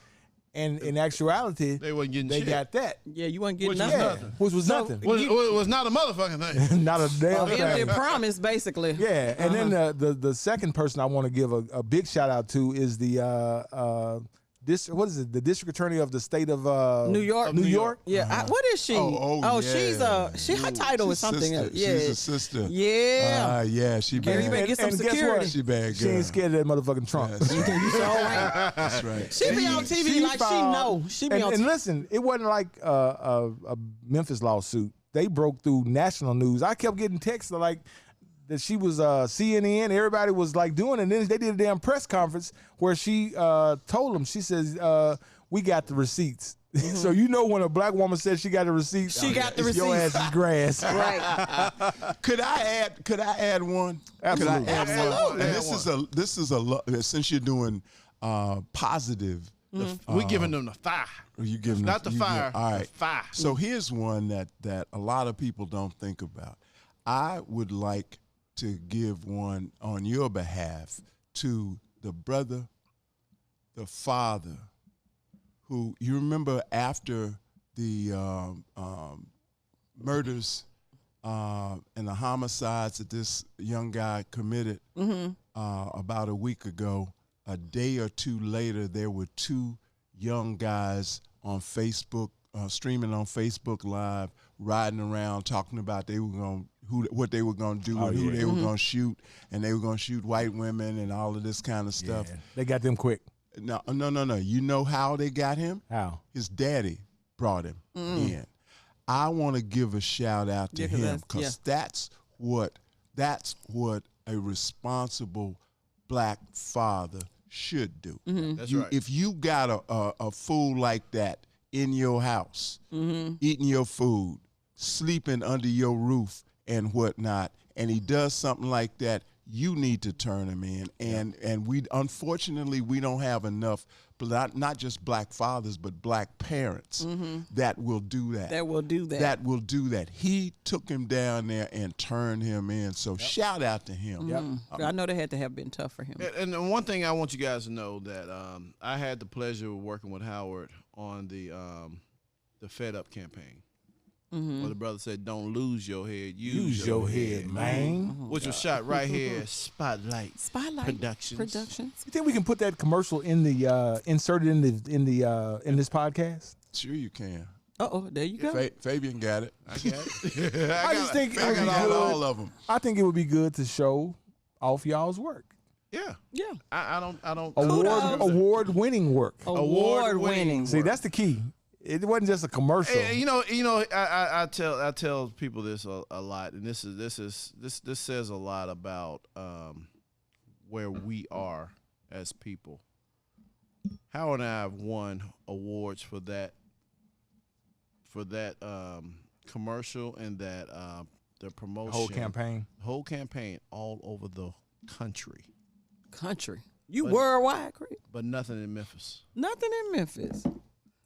and in actuality, They wasn't getting they shit. got that. Yeah, you wasn't getting Which was nothing. nothing. Which was nothing. Was not a motherfucking thing. Not a damn Empty thing. promise, basically. Yeah, and then the second person I want to give a big shout out to is the what is it? The district attorney of the state of New York. New York. Yeah, what is she? Oh, yeah. she's her title is something sister. else. Yeah, She's a sister. Yeah. Yeah, she Gary, you better bad. get some And guess security. what? She bad She girl. ain't scared of that motherfucking Trump. Yes. You so right. That's right. She be on TV like she filed- know. She be and, on and TV. listen, it wasn't like a Memphis lawsuit. They broke through national news. I kept getting texts like that she was CNN. Everybody was like doing it. And then they did a damn press conference where she told them, she says, we got the receipts. So you know when a black woman says she got the receipts, She got the your receipts. ass is grass. Right. Could I add one? Absolutely. Could I add one? Absolutely. And this is a since you're doing positive. We giving them the fire. You giving Not the fire. all right. The fire. So here's one that a lot of people don't think about. I would like to give one on your behalf to the brother, the father, who you remember after the murders and the homicides that this young guy committed about a week ago. A day or two later, there were two young guys on Facebook, streaming on Facebook Live, riding around talking about what they were gonna do and who they were gonna shoot, and they were gonna shoot white women and all of this kind of stuff. Yeah, they got them quick. No. You know how they got him? How? His daddy brought him in. I want to give a shout out to him because that's what a responsible black father should do. That's right. If you got a fool like that in your house, eating your food, sleeping under your roof and whatnot, and he does something like that, you need to turn him in. And we unfortunately we don't have enough, not just black fathers, but black parents that will do that. That will do that. That will do that. He took him down there and turned him in. So shout out to him. I know they had to have been tough for him. And one thing I want you guys to know that I had the pleasure of working with Howard on the Fed Up campaign. Where the brother said, "Don't lose your head, use your head, man." Which was shot right here, Spotlight Productions. You think we can put that commercial in the inserted in this podcast? Sure you can. There you go. Fabian got it. I got it. I just think it would be I got good. all of them. I think it would be good to show off y'all's work. Yeah. Yeah. I don't. Award-winning work. Award-winning. See, that's the key. It wasn't just a commercial. You know. I tell people this a lot, and this says a lot about where we are as people. Howard and I have won awards for that commercial and that the promotion, whole campaign all over the country, You worldwide, Craig? but nothing in Memphis. Nothing in Memphis.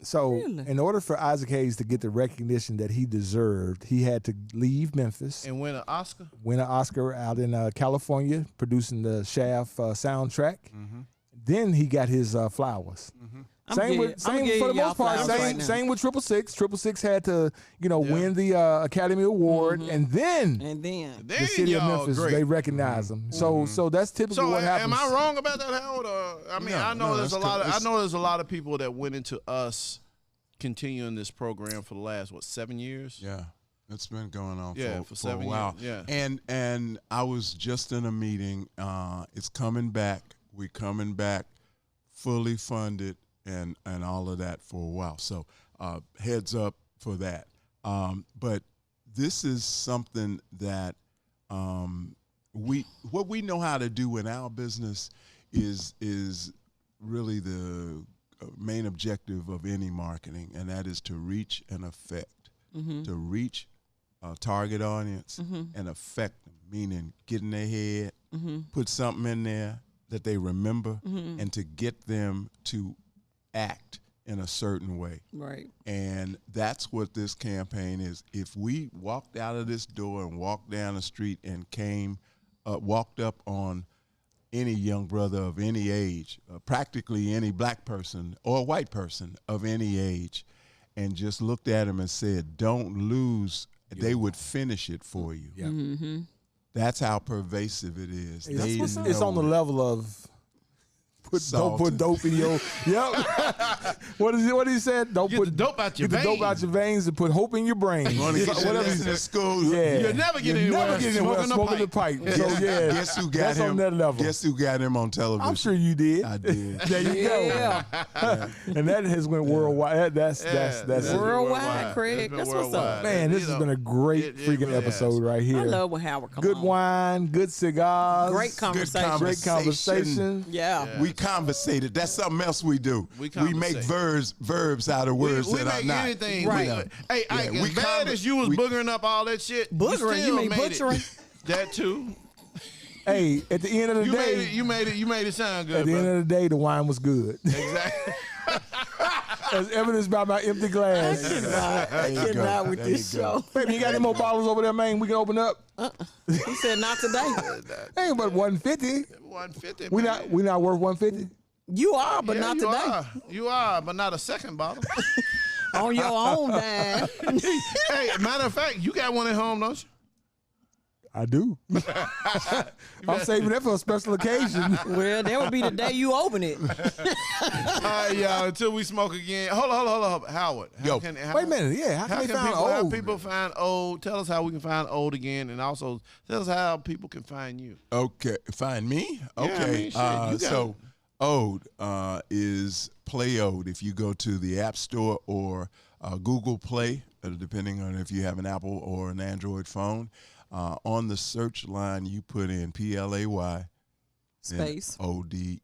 So, Really? in order for Isaac Hayes to get the recognition that he deserved, he had to leave Memphis, And win an Oscar. win an Oscar out in California, producing the Shaft soundtrack. Then he got his flowers. Same for the most part. Same with 666. 666 had to, win the Academy Award, and then the city of Memphis they recognize him. So that's typically what happens. Am I wrong about that, Howard? I know there's a lot of people that went into us continuing this program for the last 7 years. Yeah. It's been going on for 7 a while. years. Yeah. And I was just in a meeting. It's coming back. We're coming back fully funded and all of that for a while. So heads up for that. But this is something that what we know how to do in our business is really the main objective of any marketing, and that is to reach and affect, to reach a target audience and affect them, meaning get in their head, put something in there that they remember, and to get them to act in a certain way. Right. And that's what this campaign is. If we walked out of this door and walked down the street and walked up on any young brother of any age, practically any black person or white person of any age, and just looked at him and said, don't lose, they would finish it for you. Yeah. That's how pervasive it is. It's on the level of don't put dope in your. Yep. What he said? Don't put the dope out your veins. Get the dope out your veins and put hope in your brain. Whatever he's in school. Yeah. You'll never get anywhere smoking the pipe. So yeah, guess who got that's him? on that level. Guess who got him on television? I'm sure you did. I did. There you go. Yeah. And that has went worldwide. That's worldwide, Craig. That's what's up. Man, this has been a great freaking really episode right here. I love when Howard comes Good on. wine, good cigars, Great conversation. great conversation. Yeah. We conversated. That's something else we do. We make conversate. verbs out of words we that are make not. anything. Right. Hey, Ike, as bad as you was boogering up all that shit, Boogering? You mean made butchering? it. That too. Hey, at the end of the day, you made it sound good. at the end of the day, the wine was good. Exactly. As evidenced by my empty glass. I cannot with this show. Baby, you got any more bottles over there, man? We can open up. He said not today. Ain't but 150. 150. We not worth 150. You are, but not today. You are, but not a second bottle. On your own dime. Hey, matter of fact, you got one at home, don't you? I do. I'm saving that for a special occasion. Well, that would be the day you open it. All right, y'all, until we smoke again. Hold on. Howard. Wait a minute. Yeah, how can they find how old? people find old? Tell us how we can find old again, and also tell us how people can find you. Okay, find me? Yeah, Okay, I mean, shit, you got so Ode is Play Ode. If you go to the App Store or Google Play, depending on if you have an Apple or an Android phone, on the search line you put in PLAY Space ODE.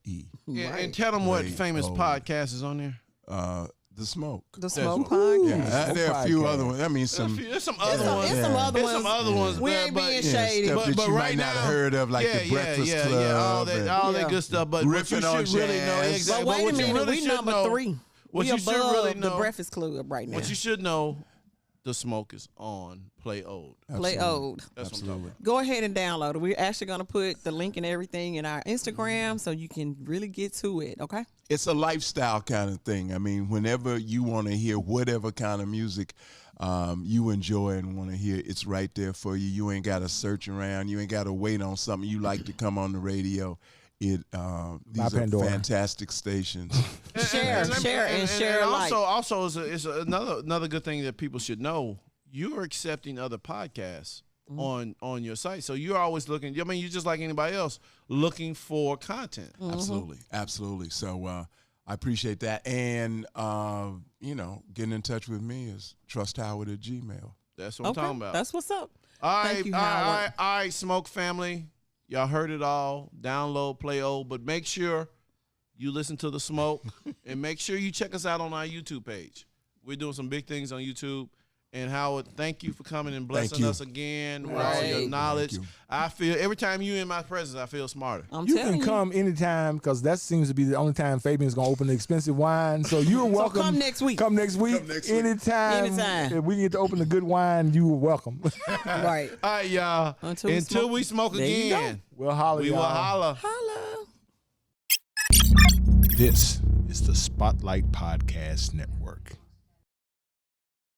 Yeah, Right. and tell them what Play famous Ode. podcast is on there. The Smoke. The Smoke Ooh. Podcast. Yeah. There are a few Podcast. other ones. I mean, There's some other ones. It's some other There's some ones. other ones. We but- ain't but- being yeah, shady. stuff that But you right might not now- have heard of, like the Breakfast Club. all that Yeah. good stuff. But what you Riffing on should really know, jazz. exactly. But wait what a you minute, really we should number know- 3. What We you should above really the know- Breakfast Club right now. What you should know, the Smoke is on Play Old. Play old. That's what I'm talking about. Go ahead and download it. We're actually going to put the link and everything in our Instagram so you can really get to it, okay? It's a lifestyle kind of thing. I mean, whenever you want to hear whatever kind of music you enjoy and want to hear, it's right there for you. You ain't got to search around. You ain't got to wait on something you like to come on the radio. These are Pandora. fantastic stations. Share alike. Also, it's another good thing that people should know. You're accepting other podcasts on your site, so you're always looking. I mean, you're just like anybody else, looking for content. Absolutely. So I appreciate that, and getting in touch with me is trusthoward@gmail. That's what I'm talking about. That's what's up. All Thank right, you, all Howard. right, Smoke family. Y'all heard it all. Download, Play Old, but make sure you listen to the Smoke, and make sure you check us out on our YouTube page. We're doing some big things on YouTube, And Howard, thank you for coming and blessing us again with all Right. your knowledge. Thank you. I feel every time you in my presence, I feel smarter. I'm You telling can come anytime because that seems to be the only time Fabian's gonna open the expensive wine. So you're welcome. come next week. Come next week. Anytime. Anytime. If we get to open the good wine, you are welcome. Right. All right, y'all. Until we smoke There you again, We'll holler, we will y'all. holler. Holla. This is the Spotlight Podcast Network.